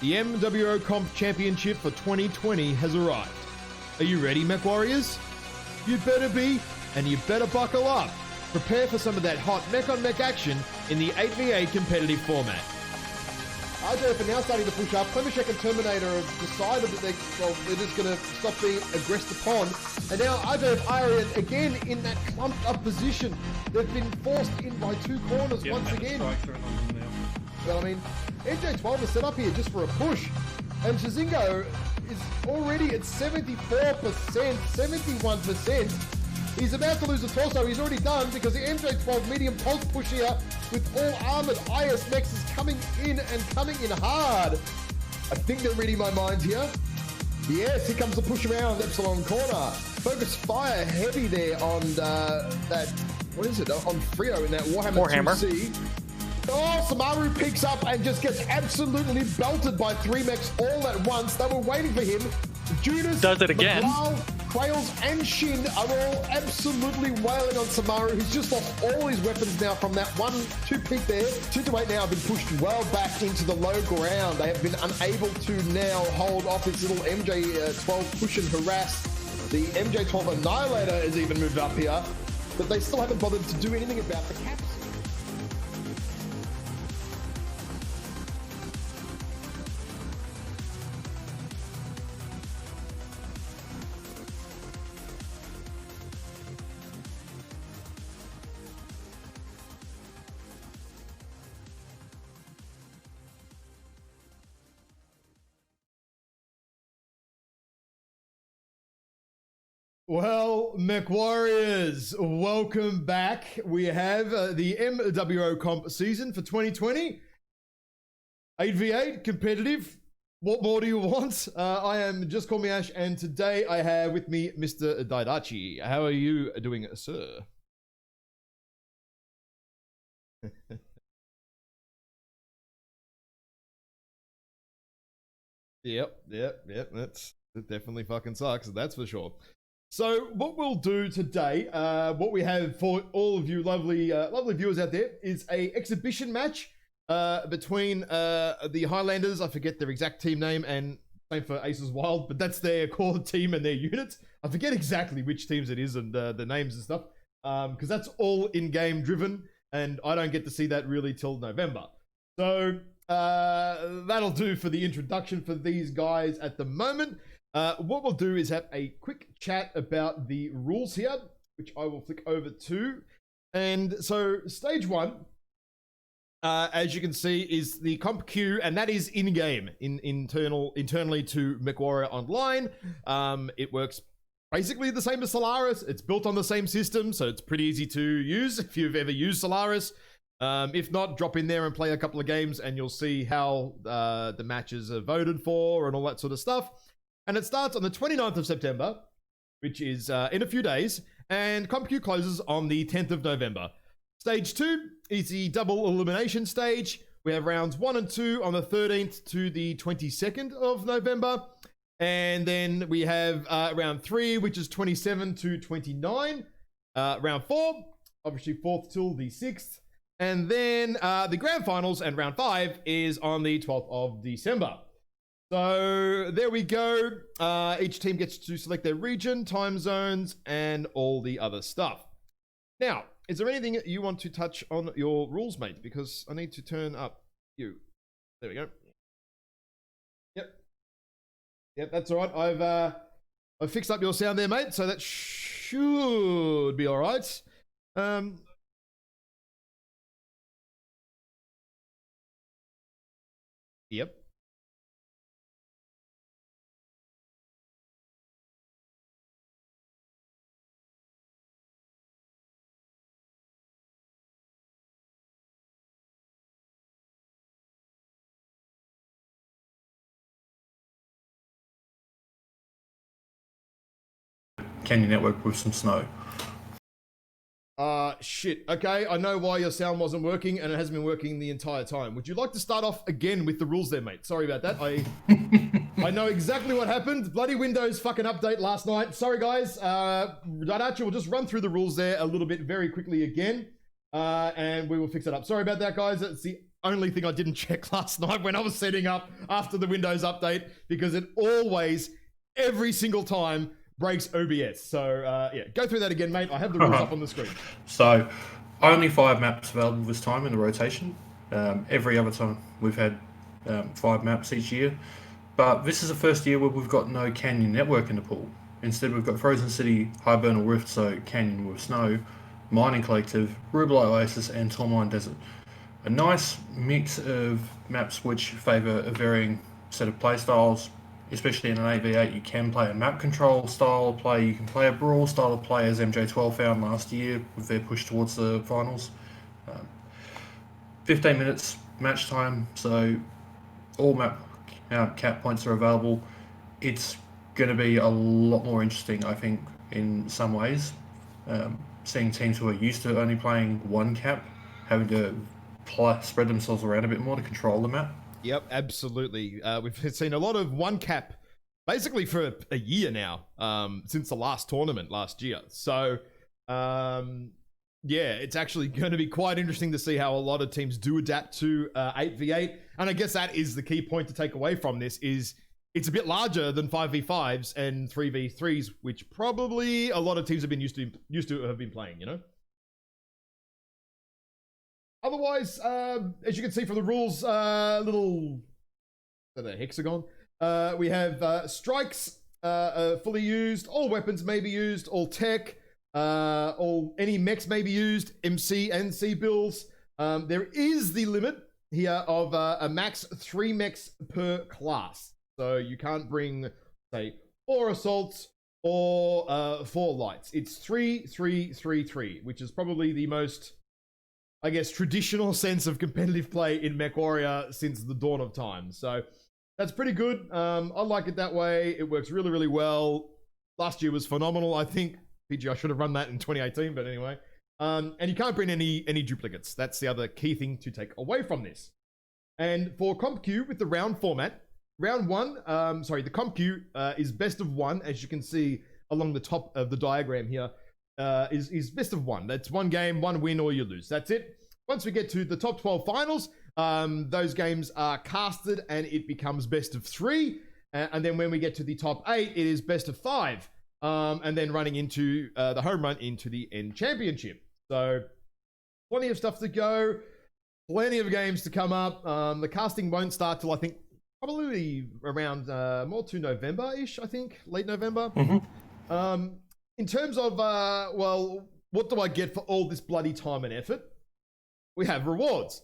The MWO Comp Championship for 2020 has arrived. Are you ready, Mech Warriors? You better be, and you better buckle up. Prepare for some of that hot mech-on-mech action in the 8v8 competitive format. RJF are now starting to push up. Clemashek and Terminator have decided that they're just going to stop being aggressed upon. And now RJF are again in that clumped up position. They've been forced in by two corners once again. Well, I mean, MJ12 is set up here just for a push. And Chizingo is already at 74%, 71%. He's about to lose a torso. He's already done because the MJ12 medium pulse push here with all armored IS mechs is coming in hard. I think they're reading my mind here. Yes, here comes the push around Epsilon corner. Focus fire heavy there on that, what is it, on Frio in that Warhammer 2C. Oh, Samaru picks up and just gets absolutely belted by three mechs all at once. They were waiting for him. Judas does it again. McLeod, Quails and Shin are all absolutely wailing on Samaru, who's just lost all his weapons now from that 1-2 peak there. 2-8 now have been pushed well back into the low ground. They have been unable to now hold off this little MJ12 push and harass. The MJ12 Annihilator has even moved up here, but they still haven't bothered to do anything about the caps. Well, Mech Warriors, welcome back. We have the MWO Comp season for 2020. 8v8, competitive. What more do you want? I am Just Call Me Ash, and today I have with me Mr. Daidachi. How are you doing, sir? Yep. That definitely fucking sucks, that's for sure. So what we'll do today, what we have for all of you lovely viewers out there, is a exhibition match between the Highlanders. I forget their exact team name, and same for Aces Wild, but that's their core team and their unit. I forget exactly which teams it is and the names and stuff, because that's all in-game driven, and I don't get to see that really till November. So that'll do for the introduction for these guys at the moment. What we'll do is have a quick chat about the rules here, which I will flick over to. And so stage one, as you can see, is the comp queue, and that is in-game, internally to MechWarrior Online. It works basically the same as Solaris. It's built on the same system, so it's pretty easy to use if you've ever used Solaris. If not, drop in there and play a couple of games, and you'll see how the matches are voted for and all that sort of stuff. And it starts on the 29th of September, which is in a few days, and Comp Queue closes on the 10th of November. Stage 2 is the double elimination stage. We have rounds 1 and 2 on the 13th to the 22nd of November. And then we have round 3, which is 27 to 29. Round 4, obviously 4th till the 6th. And then the grand finals and round 5 is on the 12th of December. So there we go. Each team gets to select their region, time zones, and all the other stuff. Now, is there anything you want to touch on your rules, mate? Because I need to turn up you. There we go. Yep, that's all right. I've fixed up your sound there, mate, so that should be all right. Yep. Canyon Network with some snow. Shit. Okay, I know why your sound wasn't working, and it hasn't been working the entire time. Would you like to start off again with the rules there, mate? Sorry about that. I know exactly what happened. Bloody Windows fucking update last night. Sorry, guys. Daidachi will just run through the rules there a little bit very quickly again, and we will fix it up. Sorry about that, guys. It's the only thing I didn't check last night when I was setting up after the Windows update, because it always, every single time, breaks OBS. So yeah, go through that again, mate. I have the rules up on the screen. So, only 5 maps available this time in the rotation. Every other time we've had 5 maps each year. But this is the first year where we've got no Canyon Network in the pool. Instead, we've got Frozen City, Hibernal Rift, so Canyon with Snow, Mining Collective, Rubelite Oasis, and Tourmaline Desert. A nice mix of maps which favour a varying set of playstyles. Especially in an 8v8, you can play a map control style of play, you can play a brawl style of play, as MJ12 found last year with their push towards the finals. 15 minutes match time, so all map cap points are available. It's going to be a lot more interesting, I think, in some ways. Seeing teams who are used to only playing one cap, having to spread themselves around a bit more to control the map. Yep, absolutely. We've seen a lot of one cap basically for a year now, since the last tournament last year. So, yeah, it's actually going to be quite interesting to see how a lot of teams do adapt to 8v8. And I guess that is the key point to take away from this is it's a bit larger than 5v5s and 3v3s, which probably a lot of teams have been used to have been playing, you know? Otherwise, as you can see from the rules, little hexagon. We have strikes fully used. All weapons may be used. All tech. Any mechs may be used. MC and C bills. There is the limit here of a max 3 mechs per class. So you can't bring, say, 4 assaults or 4 lights. It's 3, 3, 3, 3, which is probably the most, I guess, traditional sense of competitive play in MechWarrior since the dawn of time. So that's pretty good. I like it that way. It works really, really well. Last year was phenomenal. I think PGI should have run that in 2018, but anyway. And you can't bring any duplicates. That's the other key thing to take away from this. And for Comp Q with the round format, round 1, the Comp Q is best of 1, as you can see along the top of the diagram here. Is best of 1. That's 1 game, 1 win, or you lose. That's it. Once we get to the top 12 finals, those games are casted and it becomes best of 3. And then when we get to the top 8, it is best of 5. And then running into the home run into the end championship. So plenty of stuff to go, plenty of games to come up. The casting won't start till I think probably around more to November-ish, I think, late November. Mm-hmm. In terms of, well, what do I get for all this bloody time and effort? We have rewards.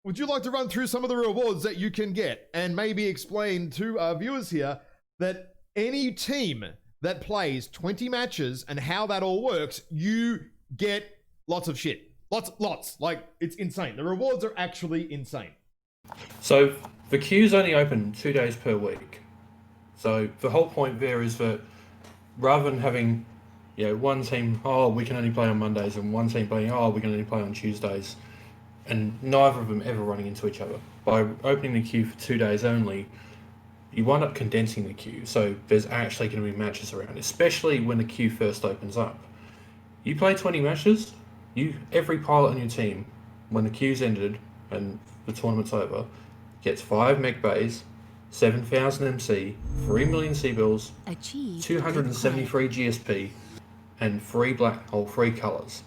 Would you like to run through some of the rewards that you can get and maybe explain to our viewers here that any team that plays 20 matches and how that all works, you get lots of shit. Lots. Like, it's insane. The rewards are actually insane. So the queue's only open 2 days per week. So the whole point there is that rather than having, one team, we can only play on Mondays, and one team playing, we can only play on Tuesdays, and neither of them ever running into each other. By opening the queue for 2 days only, you wind up condensing the queue, so there's actually going to be matches around, especially when the queue first opens up. You play 20 matches, every pilot on your team, when the queue's ended and the tournament's over, gets 5 mech bays, 7,000 MC, 3 million C-bills, 273 GSP, and 3 colours.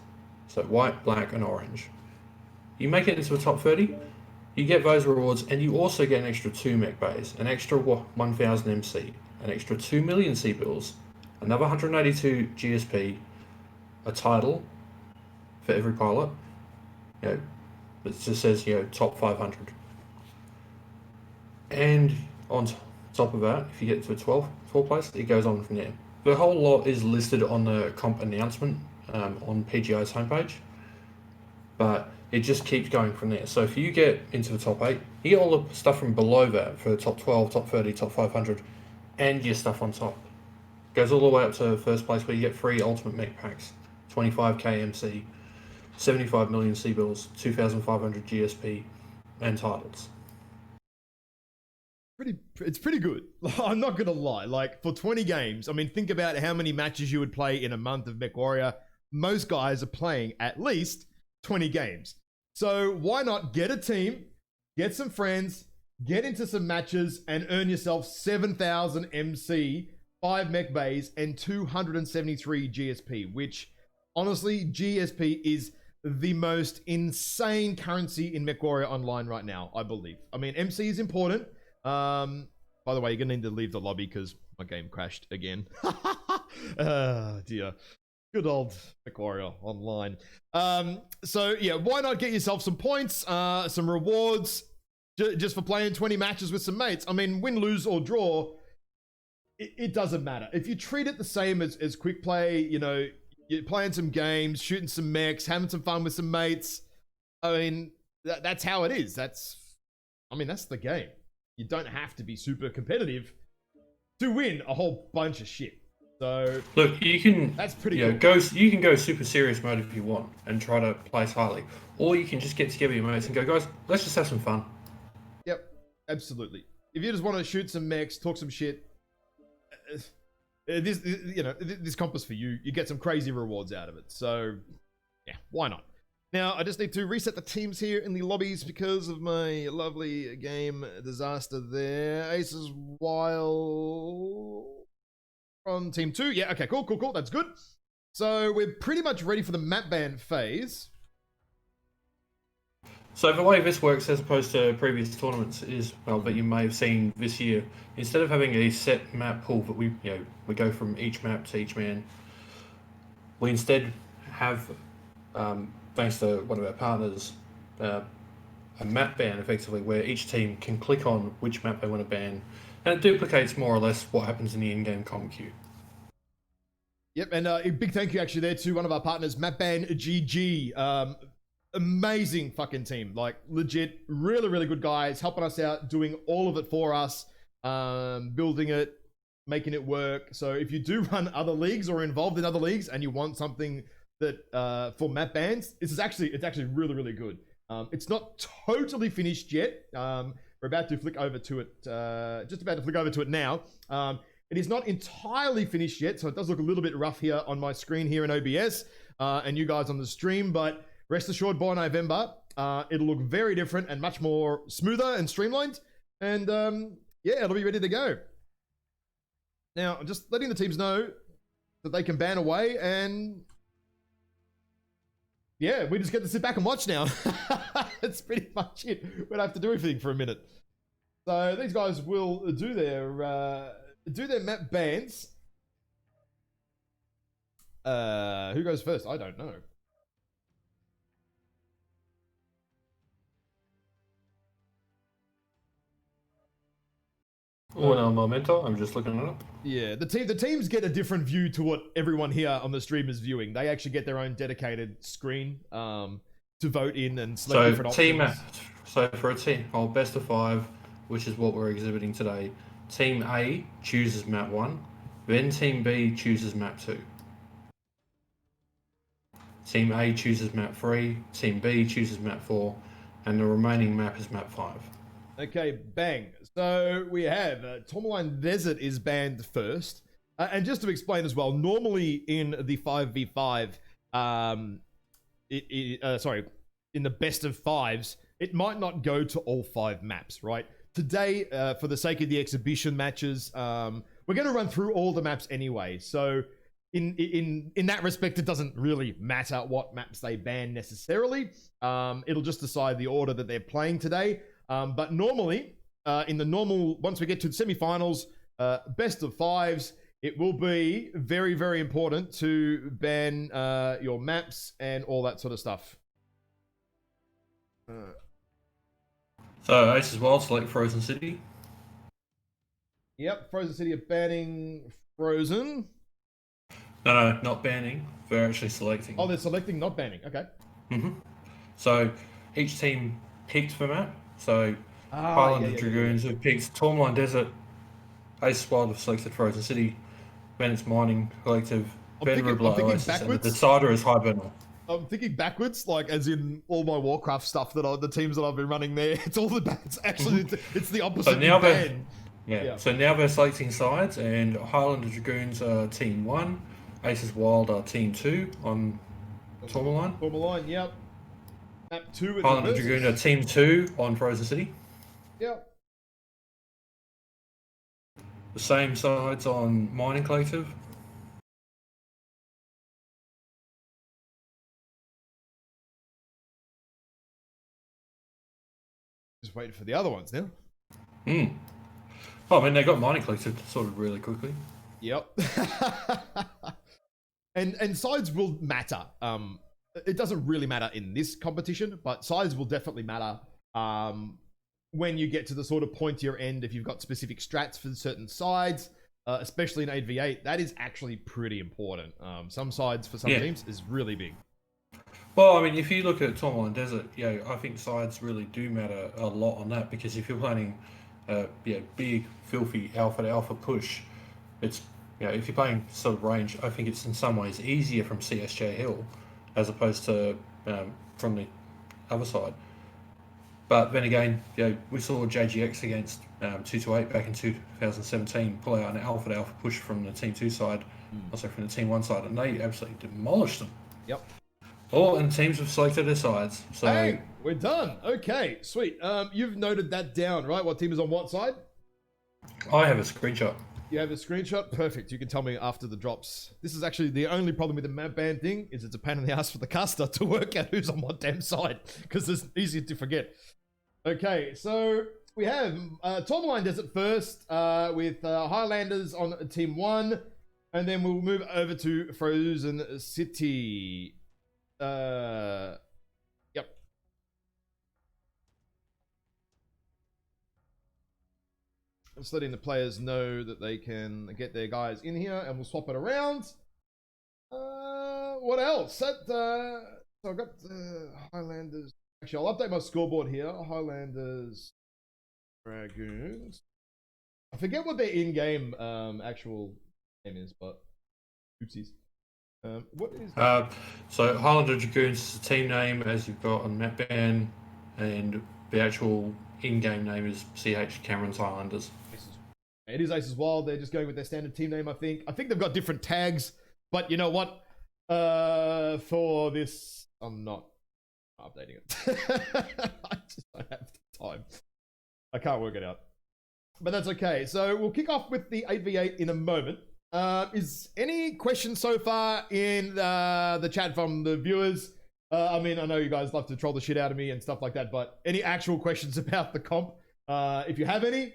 So white, black, and orange. You make it into the top 30, you get those rewards, and you also get an extra 2 mech bays, an extra 1,000 MC, an extra 2 million C-bills, another 182 GSP, a title for every pilot. It just says, top 500. And on top of that, if you get to a 12th place, it goes on from there. The whole lot is listed on the comp announcement on PGI's homepage, but it just keeps going from there. So if you get into the top 8, you get all the stuff from below that for the top 12, top 30, top 500, and your stuff on top. It goes all the way up to first place where you get 3 ultimate mech packs, 25k MC, 75 million C-bills, 2,500 GSP, and titles. It's pretty good. I'm not gonna lie. Like, for 20 games, I mean, think about how many matches you would play in a month of MechWarrior. Most guys are playing at least 20 games. So why not get a team, get some friends, get into some matches, and earn yourself 7,000 MC, 5 mech bays, and 273 GSP, which honestly, GSP is the most insane currency in MechWarrior Online right now, I believe. I mean, MC is important. By the way, you're going to need to leave the lobby because my game crashed again. Dear. Good old MechWarrior Online. So, yeah, why not get yourself some points, some rewards, just for playing 20 matches with some mates? I mean, win, lose, or draw, it doesn't matter. If you treat it the same as quick play, you know, you're playing some games, shooting some mechs, having some fun with some mates. I mean, that's how it is. That's the game. You don't have to be super competitive to win a whole bunch of shit. So look, you can. That's pretty cool. You can go super serious mode if you want and try to place highly, or you can just get together with your mates and go, guys, let's just have some fun. Yep, absolutely. If you just want to shoot some mechs, talk some shit. This comp is for you. You get some crazy rewards out of it. So, yeah, why not? Now, I just need to reset the teams here in the lobbies because of my lovely game disaster there. Ace is wild on team 2. Yeah, okay, cool. That's good. So, we're pretty much ready for the map ban phase. So the way this works, as opposed to previous tournaments, is that you may have seen this year. Instead of having a set map pool that we go from each map to each man, we instead have, thanks to one of our partners, a map ban effectively, where each team can click on which map they want to ban, and it duplicates more or less what happens in the in-game comp queue. Yep, and a big thank you actually there to one of our partners, Mapban GG. Amazing fucking team, like legit, really good guys, helping us out, doing all of it for us, building it, making it work. So if you do run other leagues or involved in other leagues and you want something that for map bans, it's actually really good. It's not totally finished yet. We're about to flick over to it, just about to flick over to it now. It is not entirely finished yet, so it does look a little bit rough here on my screen here in OBS, and you guys on the stream, but rest assured, by November, it'll look very different and much more smoother and streamlined. And yeah, it'll be ready to go. Now, I'm just letting the teams know that they can ban away, and yeah, we just get to sit back and watch now. That's pretty much it. We don't have to do anything for a minute. So these guys will do their map bans. Who goes first? I don't know. Oh, no, Memento. I'm just looking it up. Yeah, the teams get a different view to what everyone here on the stream is viewing. They actually get their own dedicated screen to vote in and select different options. So for a team, best of 5, which is what we're exhibiting today, Team A chooses map 1, then Team B chooses map 2. Team A chooses map 3, Team B chooses map 4, and the remaining map is map 5. Okay, bang. So we have Tourmaline Desert is banned first. And just to explain as well, normally in the 5v5, in the best of 5s, it might not go to all 5 maps, right? Today, for the sake of the exhibition matches, we're going to run through all the maps anyway. So in that respect, it doesn't really matter what maps they ban necessarily. It'll just decide the order that they're playing today. But normally, once we get to the semifinals, best of 5s, it will be very, very important to ban your maps and all that sort of stuff. So Ace as well, select Frozen City. Yep, Frozen City are banning Frozen. No, not banning. They're actually selecting. Oh, they're selecting, not banning. Okay. So each team picked the map. So Highland Dragoons have picked Tourmaline Desert. Ace Wild have selected Frozen City. Bandits Mining Collective. Benribla Oasis. And the decider is Hibernal. I'm thinking backwards, like as in all my Warcraft stuff the teams that I've been running there. It's all the bans. Actually, it's the opposite. So now so now they're selecting sides, and Highland Dragoons are Team 1, Aces Wild are Team 2 on Tourmaline. Tourmaline, yep. Map 2 is Highland a Dragoon versus. are Team 2 on Frozen City. Yep. The same sides on Mining Collective. Just waiting for the other ones now. Oh, I mean, they got Mining Collective sorted really quickly. Yep. and sides will matter. It doesn't really matter in this competition, but sides will definitely matter when you get to the sort of pointier end. If you've got specific strats for certain sides, especially in 8v8, that is actually pretty important. Some sides for some teams is really big. Well, I mean, if you look at Tourmaline Desert, I think sides really do matter a lot on that, because if you're planning big, filthy alpha to alpha push, it's, if you're playing sort of range, I think it's in some ways easier from CSJ Hill as opposed to from the other side. But then again, we saw JGX against 228 back in 2017 pull out an alpha to alpha push from the Team 2 side, also from the Team 1 side, and they absolutely demolished them. Yep. Oh, and teams have selected their sides. So hey, we're done. Okay, sweet. You've noted that down, right? What team is on what side? I have a screenshot. You have a screenshot? Perfect. You can tell me after the drops. This is actually the only problem with the map ban thing, is it's a pain in the ass for the caster to work out who's on what damn side, because it's easy to forget. Okay, so we have Tourmaline Desert first, with Highlanders on Team 1, and then we'll move over to Frozen City. Yep. Just letting the players know that they can get their guys in here, and we'll swap it around. What else? So I've got Highlanders. Actually, I'll update my scoreboard here. Highlanders, Dragoons. I forget what their in-game actual name is, but oopsies. What is so Highlander Dragoons is the team name as you've got on map ban, and the actual in-game name is CH Cameron's Highlanders. It is Aces Wild. They're just going with their standard team name, I think. I think they've got different tags, but you know what? For this, I'm not updating it. I just don't have the time. I can't work it out. But that's okay. So we'll kick off with the 8v8 in a moment. Is any questions so far in the chat from the viewers? I mean, I know you guys love to troll the shit out of me and stuff like that, but any actual questions about the comp? If you have any,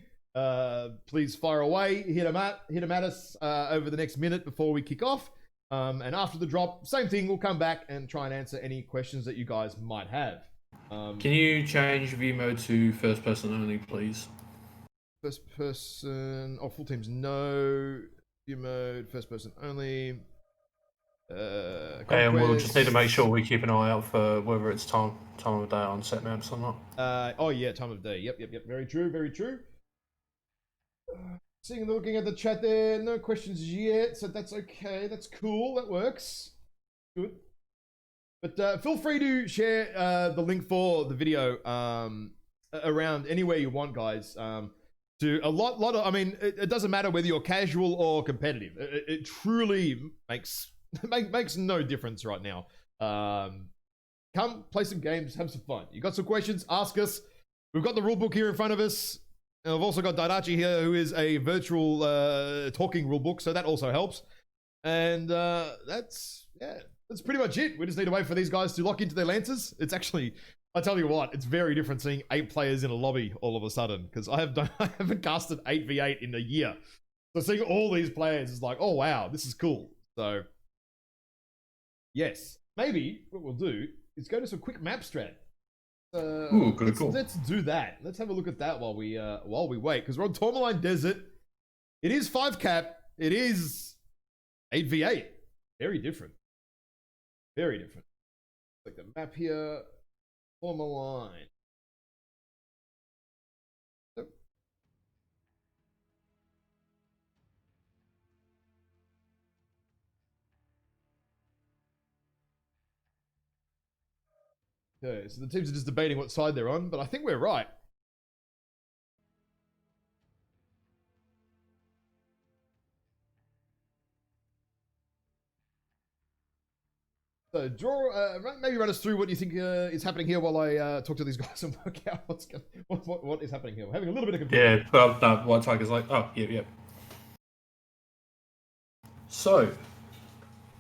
please fire away. Hit them at us over the next minute before we kick off. And after the drop, same thing. We'll come back and try and answer any questions that you guys might have. Can you change view mode to first person only, please? First person. Oh, full teams no. View mode, first person only. And we'll just need to make sure we keep an eye out for whether it's time of day on set maps or not. Oh yeah, time of day. Yep. Very true. Very true. Looking at the chat there, no questions yet, so that's okay. That's cool. That works. Good. But feel free to share the link for the video around anywhere you want, guys. To a lot of, I mean, it doesn't matter whether you're casual or competitive. It truly makes no difference right now. Come play some games, have some fun. You got some questions? Ask us. We've got the rulebook here in front of us. And I've also got Daidachi here, who is a virtual talking rulebook, so that also helps. And that's pretty much it. We just need to wait for these guys to lock into their lances. It's actually, I tell you what, it's very different seeing 8 players in a lobby all of a sudden, because I haven't casted 8v8 in a year. So seeing all these players is like, oh wow, this is cool. So yes, maybe what we'll do is go to some quick map strat. Ooh, cool. Let's do that. Let's have a look at that while we wait, because we're on Tourmaline Desert. It is 5 cap. It is 8v8. Very different. Very different. Like the map here. Tourmaline. Okay, so the teams are just debating what side they're on, but I think we're right. So draw, maybe run us through what you think is happening here while I talk to these guys and work out what is happening here. We're having a little bit of confusion. Yeah, well, no, White Tiger's like, oh, yeah. So,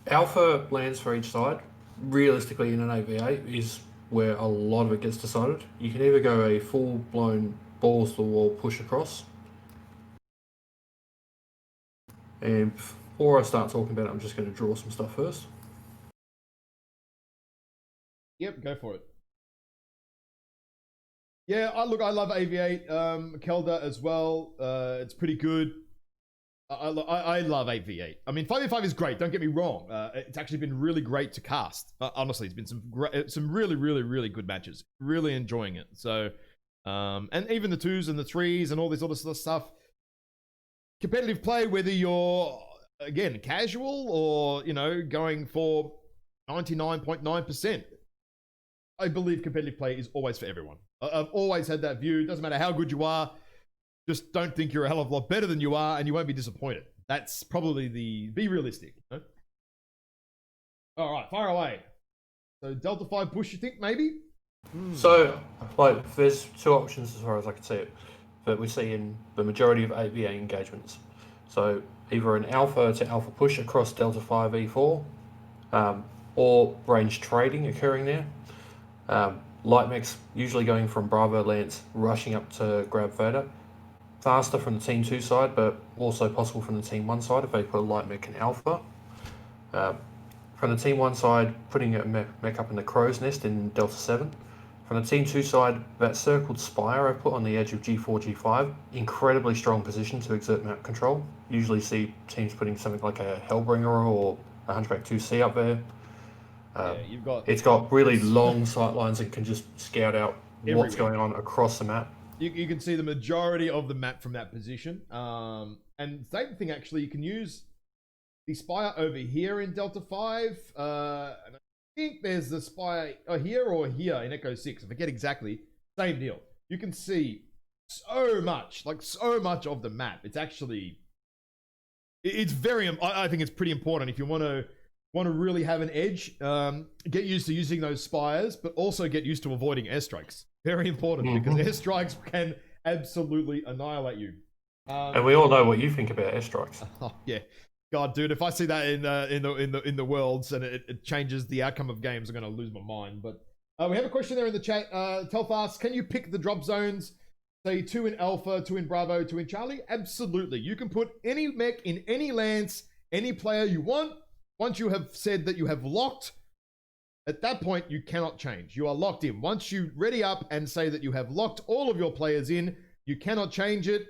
alpha lands for each side, realistically in an AVA, is where a lot of it gets decided. You can either go a full-blown balls to the wall push across. And before I start talking about it, I'm just going to draw some stuff first. Yep, go for it. Yeah, I love AV8, Kelda as well. It's pretty good. I love AV8. I mean, 5v5 is great. Don't get me wrong. It's actually been really great to cast. Honestly, it's been some really good matches. Really enjoying it. So, and even the 2s and the 3s and all this other stuff. Competitive play, whether you're again casual or going for 99.9%. I believe competitive play is always for everyone. I've always had that view. It doesn't matter how good you are. Just don't think you're a hell of a lot better than you are, and you won't be disappointed. That's probably be realistic. All right, fire away. So Delta 5 push, you think, maybe? So, like, there's two options as far as I can see it that we see in the majority of AVA engagements. So, either an alpha to alpha push across Delta 5 E4, or range trading occurring there. Light mechs usually going from Bravo Lance, rushing up to grab Vader. Faster from the Team 2 side, but also possible from the Team 1 side if they put a light mech in alpha. From the Team 1 side, putting a mech up in the Crow's Nest in Delta 7. From the Team 2 side, that circled spire I put on the edge of G4, G5, incredibly strong position to exert map control. Usually see teams putting something like a Hellbringer or a Hunchback 2C up there. It's got really long sight lines and can just scout out what's going on across the map. You can see the majority of the map from that position. And same thing, actually, you can use the spire over here in Delta 5. And I think there's the spire here or here in Echo 6. I forget exactly. Same deal. You can see so much of the map. It's actually, it's very, I think it's pretty important if you want to really have an edge. Get used to using those spires, but also get used to avoiding airstrikes. Very important, because airstrikes can absolutely annihilate you. And we all know what you think about airstrikes. Oh, yeah, God, dude, if I see that in the worlds and it changes the outcome of games, I'm gonna lose my mind. But we have a question there in the chat. Telfast, can you pick the drop zones? Say 2 in Alpha, 2 in Bravo, 2 in Charlie? Absolutely. You can put any mech in any lance, any player you want. Once you have said that you have locked, at that point, you cannot change. You are locked in. Once you ready up and say that you have locked all of your players in, you cannot change it.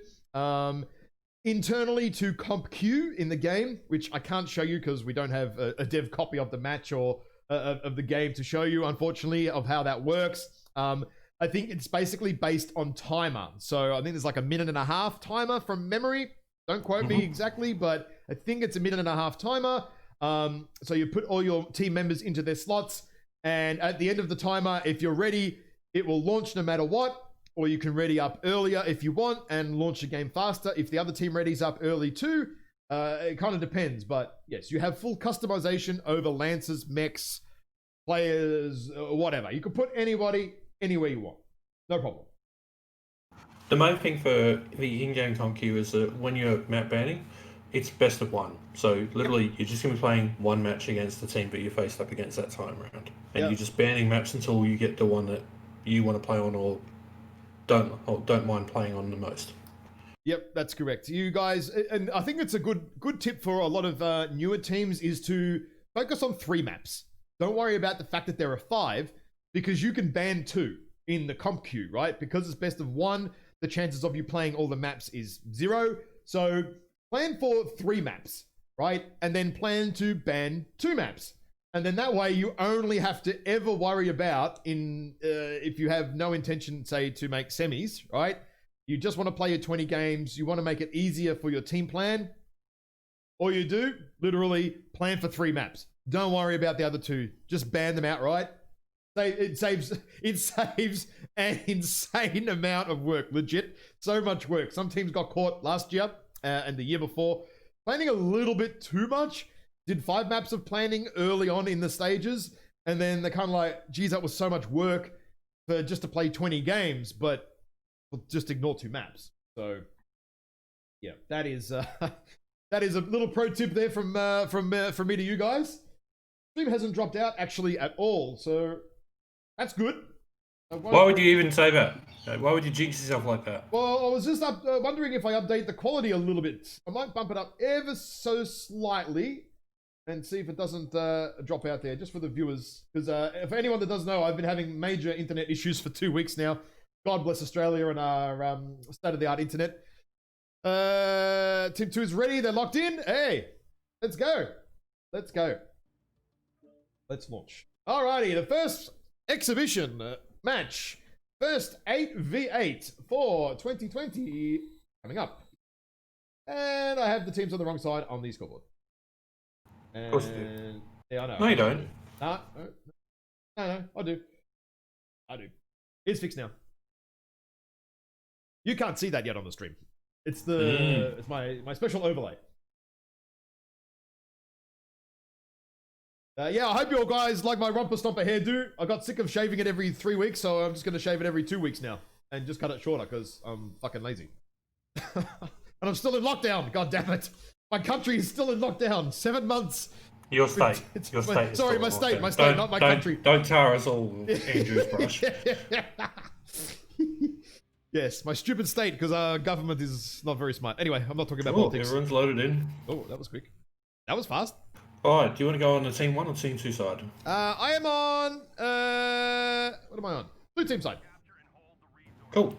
Internally to Comp Q in the game, which I can't show you because we don't have a dev copy of the match or of the game to show you, unfortunately, of how that works. I think it's basically based on timer. So I think there's like a 1.5-minute timer from memory. Don't quote me exactly, but I think it's a 1.5-minute timer. So you put all your team members into their slots, and at the end of the timer, if you're ready, it will launch no matter what, or you can ready up earlier if you want and launch the game faster. If the other team readies up early too, it kind of depends, but yes, you have full customization over lances, mechs, players, whatever. You can put anybody anywhere you want. No problem. The main thing for the in-game comp queue is that when you're map banning, it's best of one. So literally, you're just going to be playing one match against the team that you faced up against that time round. And you're just banning maps until you get the one that you want to play on or don't mind playing on the most. Yep, that's correct. You guys, and I think it's a good tip for a lot of newer teams is to focus on 3 maps. Don't worry about the fact that there are 5, because you can ban 2 in the comp queue, right? Because it's best of 1, the chances of you playing all the maps is 0. So plan for 3 maps, right? And then plan to ban 2 maps. And then that way you only have to ever worry about if you have no intention, say, to make semis, right? You just want to play your 20 games. You want to make it easier for your team plan. All you do, literally, plan for 3 maps. Don't worry about the other 2. Just ban them outright. It saves an insane amount of work, legit. So much work. Some teams got caught last year and the year before planning a little bit too much, did 5 maps of planning early on in the stages, and then they're kind of like, geez, that was so much work for just to play 20 games, but we'll just ignore 2 maps. So yeah, that is that is a little pro tip there from me to you guys. Stream hasn't dropped out actually at all, so that's good. Why would you even say that? Why would you jinx yourself like that? Well, I was just wondering if I update the quality a little bit. I might bump it up ever so slightly and see if it doesn't drop out there, just for the viewers. Because if anyone that doesn't know, I've been having major internet issues for 2 weeks now. God bless Australia and our state-of-the-art internet. Team 2 is ready. They're locked in. Hey, let's go. Let's go. Let's launch. Alrighty, the first exhibition match. First 8v8 for 2020 coming up. And I have the teams on the wrong side on the scoreboard. And, of course you do. Yeah, I know. No, you don't. No, I do. I do. It's fixed now. You can't see that yet on the stream. It's the it's my special overlay. Yeah, I hope you all guys like my romper stomper hairdo. I got sick of shaving it every 3 weeks, so I'm just going to shave it every 2 weeks now. And just cut it shorter, because I'm fucking lazy. And I'm still in lockdown, god damn it. My country is still in lockdown. 7 months. Your state. Your state. Sorry, my state, not my country. Don't tar us all with Andrew's brush. Yes, my stupid state, because our government is not very smart. Anyway, I'm not talking about Oh, politics. everyone's loaded in. Oh, that was quick. That was fast. Alright, do you want to go on the team 1 or team 2 side? I am on, what am I on? Blue team side. Cool.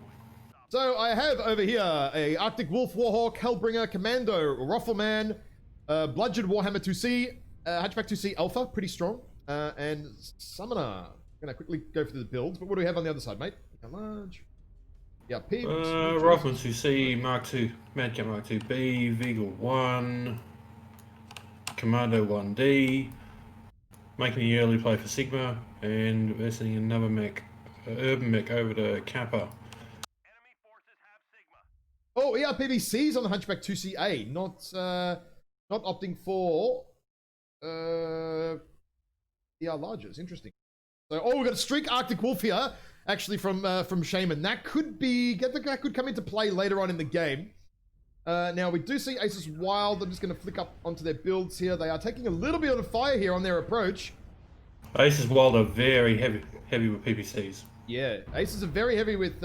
So I have over here a Arctic Wolf, Warhawk, Hellbringer, Commando, Rifleman, Bludgeon, Warhammer 2C, Hatchback 2C Alpha, pretty strong, and Summoner. I'm gonna quickly go through the builds, but what do we have on the other side, mate? Large. Yeah, P. Rifleman 2C, Mark II, Madcat Mark II-B, Veagle 1, Commando 1D, making the early play for Sigma, and we're sending another mech, Urban mech over to Kappa. Oh, ERPBC's on the Hunchback 2CA, not opting for ER larges. Interesting. So, we've got a Streak Arctic Wolf here, actually from Shaman. That could come into play later on in the game. Now we do see Aces Wild. I'm just going to flick up onto their builds here. They are taking a little bit of fire here on their approach. Aces Wild are very heavy with PPCs. Yeah, Aces are very heavy with.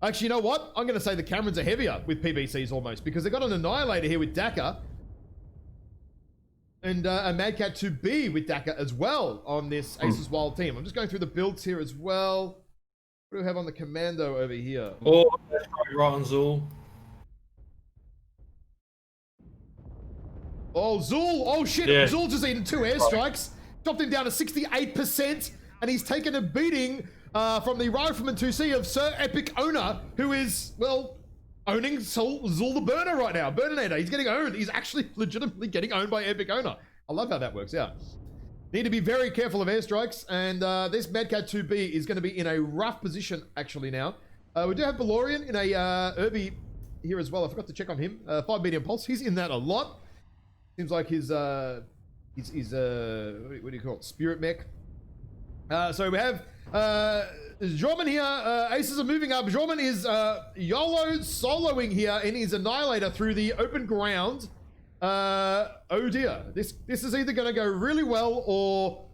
Actually, you know what? I'm going to say the Camerons are heavier with PPCs almost, because they've got an Annihilator here with Dakar. And a Madcat 2B with Dakar as well on this Aces Wild team. I'm just going through the builds here as well. What do we have on the Commando over here? Oh, that's right on Zool. Oh, Zool! Oh shit! Yeah. Zool just eaten 2 airstrikes, dropped him down to 68%, and he's taken a beating from the Rifleman 2C of Sir Epic Owner, who is, well, owning Zool the Burner right now. Burninator, he's getting owned. He's actually legitimately getting owned by Epic Owner. I love how that works out. Need to be very careful of airstrikes, and this Madcat 2B is going to be in a rough position actually now. We do have Valorian in a Irby here as well. I forgot to check on him. 5 medium pulse. He's in that a lot. Seems like his what do you call it? Spirit mech. So we have Jorman here. Aces are moving up. Jorman is YOLO soloing here in his Annihilator through the open ground. Oh dear. This is either going to go really well or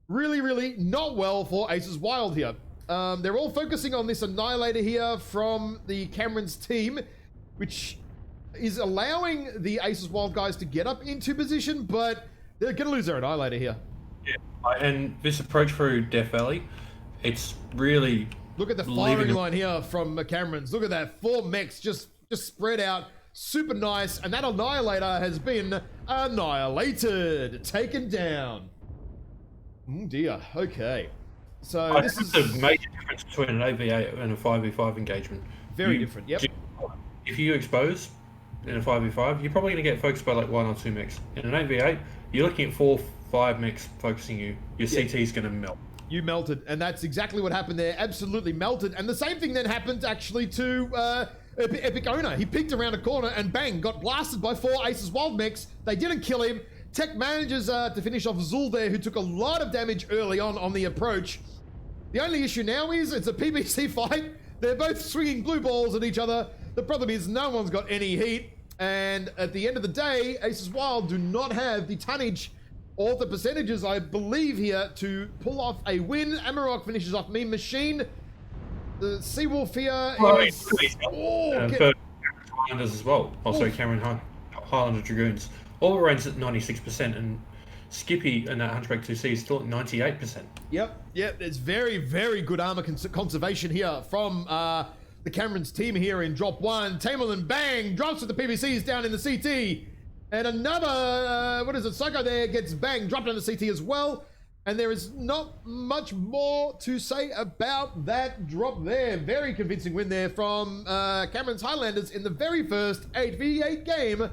really not well for Aces Wild here. They're all focusing on this Annihilator here from the Cameron's team, which is allowing the Aces Wild guys to get up into position, but they're going to lose their Annihilator here. Yeah, and this approach through Death Valley, it's really... Look at the firing line here from Cameron's. Look at that. 4 mechs just spread out. Super nice. And that Annihilator has been annihilated. Taken down. Oh dear. Okay. So this is a major difference between an 8v8 and a 5v5 engagement. Very different, yep. If you expose in a 5v5, you're probably going to get focused by like 1 or 2 mechs. In an 8v8, you're looking at 4, 5 mechs focusing you. Your CT is going to melt. You melted, and that's exactly what happened there. Absolutely melted. And the same thing then happened actually to Epic Owner. He peeked around a corner and bang, got blasted by 4 Aces Wild mechs. They didn't kill him. Tech manages to finish off Zul there, who took a lot of damage early on the approach. The only issue now is it's a PBC fight. They're both swinging blue balls at each other. The problem is no one's got any heat. And at the end of the day, Aces Wild do not have the tonnage or the percentages, I believe, here to pull off a win. Amarok finishes off Mean Machine. The Seawolf here is... Highlanders as well. Also, Cameron Highlander Dragoons. All ranks at 96%, and Skippy and that Hunchback 2C is still at 98%. Yep. There's very, very good armor conservation here from the Cameron's team here in drop 1. Tamerlan bang drops with the PVCs down in the CT, and another Psycho there gets bang dropped on the CT as well. And there is not much more to say about that drop there. Very convincing win there from Cameron's Highlanders in the very first 8v8 game,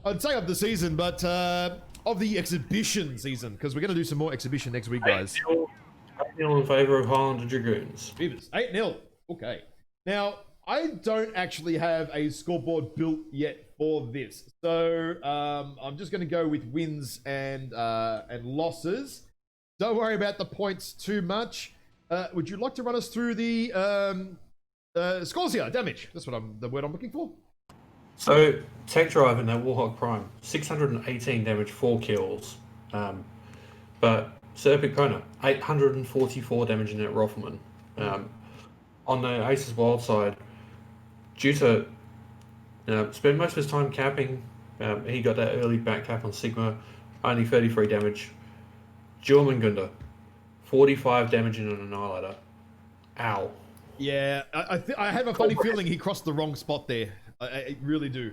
I'd say, of the season, but of the exhibition season, because we're going to do some more exhibition next week, guys. 8-0 in favour of Highlander Dragoons. 8-0. Okay. Now, I don't actually have a scoreboard built yet for this, so I'm just going to go with wins and losses. Don't worry about the points too much. Would you like to run us through the scores here? Damage. That's the word I'm looking for. So, Tech Drive in that Warhawk Prime, 618 damage, 4 kills. But Serpic Kona, 844 damage in that Roffelman. On the Aces Wild side, due to spend most of his time capping, he got that early back cap on Sigma, only 33 damage. Jormungandr, 45 damage in an Annihilator. Ow. Yeah, I have a funny feeling he crossed the wrong spot there. I really do.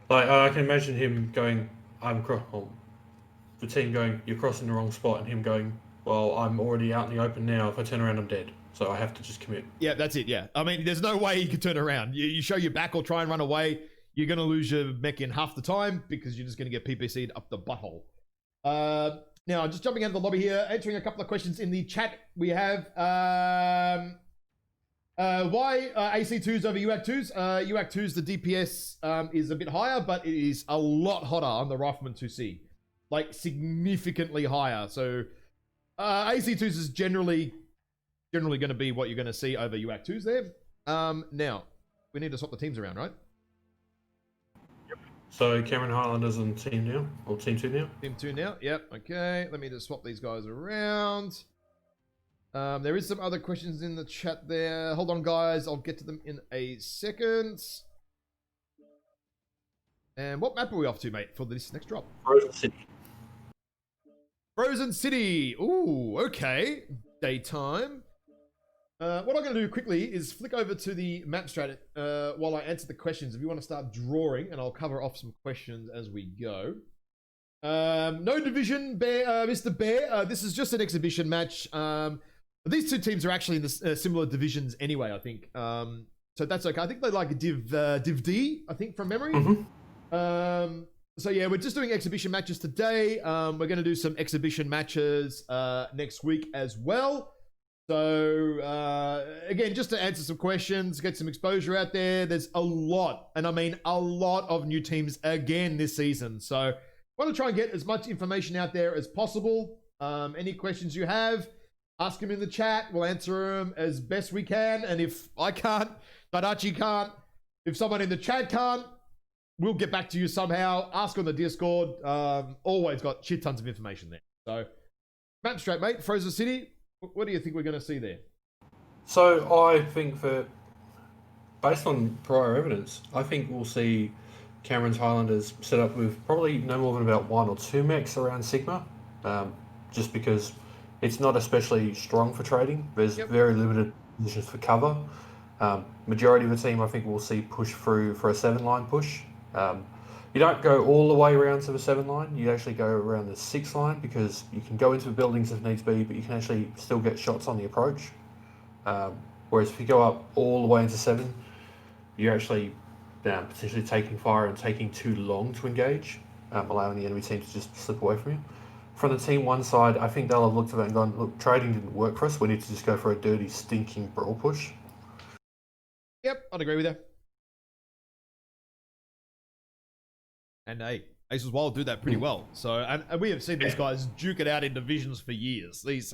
Like, I can imagine him going, the team going, you're crossing the wrong spot, and him going, well, I'm already out in the open now. If I turn around, I'm dead. So I have to just commit. Yeah, that's it, yeah. I mean, there's no way you can turn around. You show your back or try and run away, you're going to lose your mech in half the time because you're just going to get PPC'd up the butthole. Now, just jumping out of the lobby here, answering a couple of questions in the chat. We have why AC2s over UAC2s? UAC2s, the DPS is a bit higher, but it is a lot hotter on the Rifleman 2C. Like, significantly higher. So, AC2s is generally going to be what you're going to see over UAC2s there. Now, we need to swap the teams around, right? So Cameron Highlanders on team now, or team 2 now? Team 2 now, yep, okay. Let me just swap these guys around. There is some other questions in the chat there. Hold on, guys, I'll get to them in a second. And what map are we off to, mate, for this next drop? Frozen City. Frozen City, ooh, okay. Daytime. What I'm going to do quickly is flick over to the map strat while I answer the questions. If you want to start drawing, and I'll cover off some questions as we go. No division, Bear, Mr. Bear. This is just an exhibition match. These two teams are actually in the similar divisions anyway, I think. So that's okay. I think they like a Div D, I think, from memory. Mm-hmm. So yeah, we're just doing exhibition matches today. We're going to do some exhibition matches next week as well. So, again, just to answer some questions, get some exposure out there. There's a lot, and I mean a lot of new teams again this season. So, I want to try and get as much information out there as possible. Any questions you have, ask them in the chat. We'll answer them as best we can. And if I can't, Tadachi can't, if someone in the chat can't, we'll get back to you somehow. Ask on the Discord. Always got shit tons of information there. So, map straight, mate. Frozen City. What do you think we're going to see there? So I think that, based on prior evidence, I think we'll see Cameron's Highlanders set up with probably no more than about 1 or 2 mechs around Sigma, just because it's not especially strong for trading. There's very limited positions for cover. Majority of the team, I think, will see push through for a 7-line push. You don't go all the way around to the 7-line, you actually go around the 6-line because you can go into the buildings if needs be, but you can actually still get shots on the approach. Whereas if you go up all the way into 7, you're actually potentially taking fire and taking too long to engage, allowing the enemy team to just slip away from you. From the team 1 side, I think they'll have looked at that and gone, look, trading didn't work for us, we need to just go for a dirty, stinking brawl push. Yep, I'd agree with that. And Aces Wild do that pretty well. So, and we have seen these guys duke it out in divisions for years. These,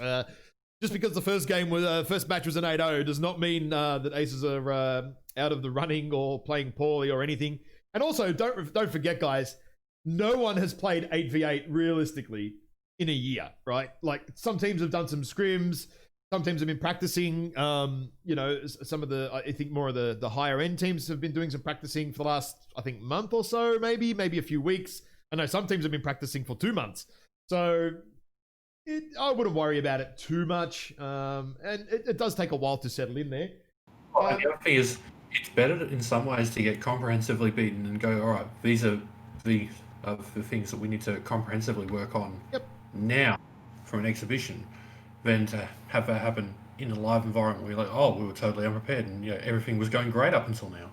just because the first game was, first match was an 8-0 does not mean that Aces are out of the running or playing poorly or anything. And also, don't forget, guys, no one has played 8v8 realistically in a year, right? Like, some teams have done some scrims. Some teams have been practicing. You know, some of the, I think more of the higher end teams have been doing some practicing for the last, I think, month or so, maybe a few weeks. I know some teams have been practicing for 2 months. So I wouldn't worry about it too much. And it does take a while to settle in there. The other thing is, it's better in some ways to get comprehensively beaten and go, all right, these are the things that we need to comprehensively work on now for an exhibition, than to have that happen in a live environment where you're like, oh, we were totally unprepared and everything was going great up until now.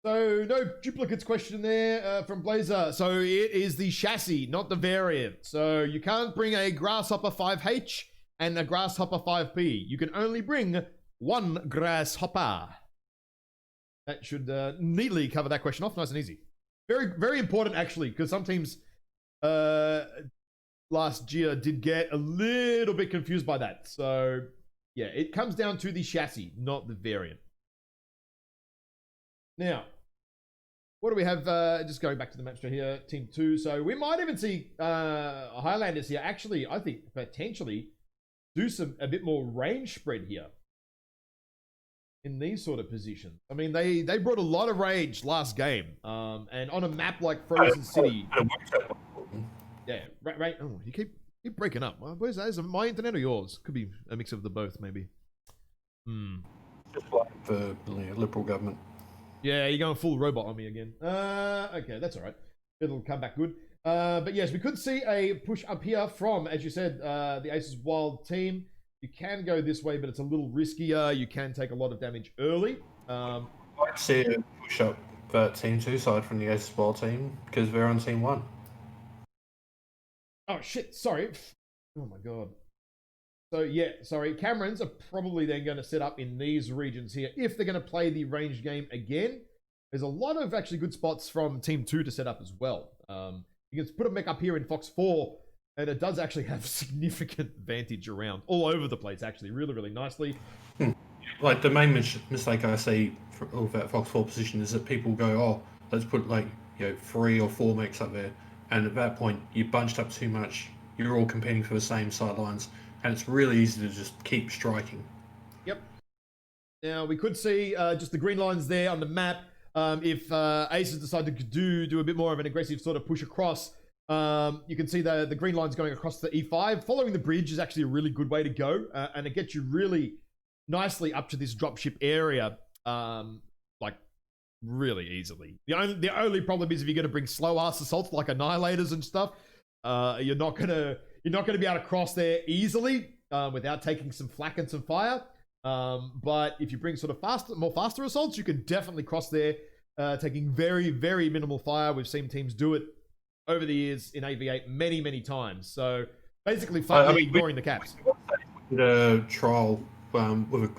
So no duplicates question there from Blazer. So it is the chassis, not the variant. So you can't bring a Grasshopper 5H and a Grasshopper 5P. You can only bring one Grasshopper. That should neatly cover that question off. Nice and easy. Very, very important, actually, because some teams last year did get a little bit confused by that. So, yeah, it comes down to the chassis, not the variant. Now, what do we have? Just going back to the match here, Team 2. So, we might even see Highlanders here actually, I think, potentially do a bit more range spread here in these sort of positions. I mean, they brought a lot of range last game. And on a map like Frozen City... Yeah, right. Oh, you keep breaking up. Where's that? Is it my internet or yours? Could be a mix of the both, maybe. Just like the Liberal government. Yeah, you're going full robot on me again. Okay, that's all right. It'll come back good. But yes, we could see a push up here from, as you said, the Aces Wild team. You can go this way, but it's a little riskier. You can take a lot of damage early. I'd see a push up that Team 2 side from the Aces Wild team because they're on Team 1. Oh, shit. Sorry. Oh, my God. So, yeah, sorry. Camerons are probably then going to set up in these regions here if they're going to play the range game again. There's a lot of actually good spots from Team 2 to set up as well. You can put a mech up here in Fox 4, and it does actually have significant advantage around all over the place, actually, really, really nicely. Like, the main mistake I see for all that Fox 4 position is that people go, oh, let's put, like, 3 or 4 mechs up there. And at that point, you bunched up too much. You're all competing for the same sidelines. And it's really easy to just keep striking. Yep. Now, we could see just the green lines there on the map. If Aces decide to do a bit more of an aggressive sort of push across, you can see the green lines going across the E5. Following the bridge is actually a really good way to go. And it gets you really nicely up to this dropship area. Like, really easily. The only problem is if you're going to bring slow ass assaults like annihilators and stuff, you're not gonna be able to cross there easily without taking some flak and some fire. But if you bring sort of faster assaults, you can definitely cross there, taking very, very minimal fire. We've seen teams do it over the years in AV8 many, many times. So basically, ignoring the caps. We did a trial with a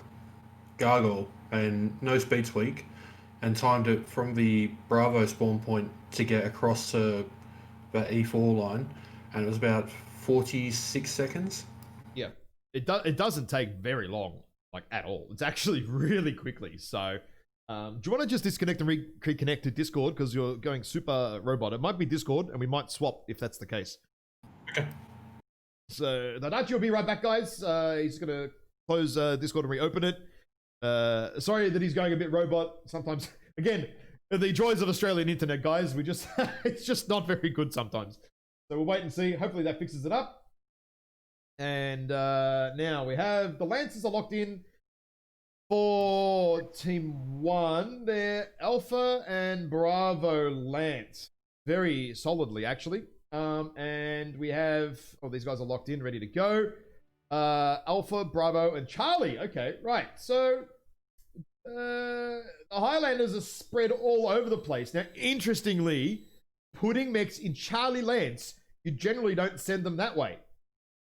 gargoyle and no speed tweak, and timed it from the Bravo spawn point to get across to that E4 line, and it was about 46 seconds. Yeah, it doesn't take very long, like at all. It's actually really quickly. So, do you want to just disconnect and reconnect to Discord because you're going super robot? It might be Discord, and we might swap if that's the case. Okay. So Nanachi will be right back, guys. He's gonna close Discord and reopen it. Sorry that he's going a bit robot sometimes. Again, the joys of Australian internet, guys. It's just not very good sometimes. So we'll wait and see. Hopefully that fixes it up. And now we have the Lancers are locked in for Team 1. They're Alpha and Bravo Lance. Very solidly, actually. And we have... Oh, these guys are locked in, ready to go. Alpha, Bravo, and Charlie. Okay, right. So... the Highlanders are spread all over the place. Now, interestingly, putting mechs in Charlie Lance, you generally don't send them that way.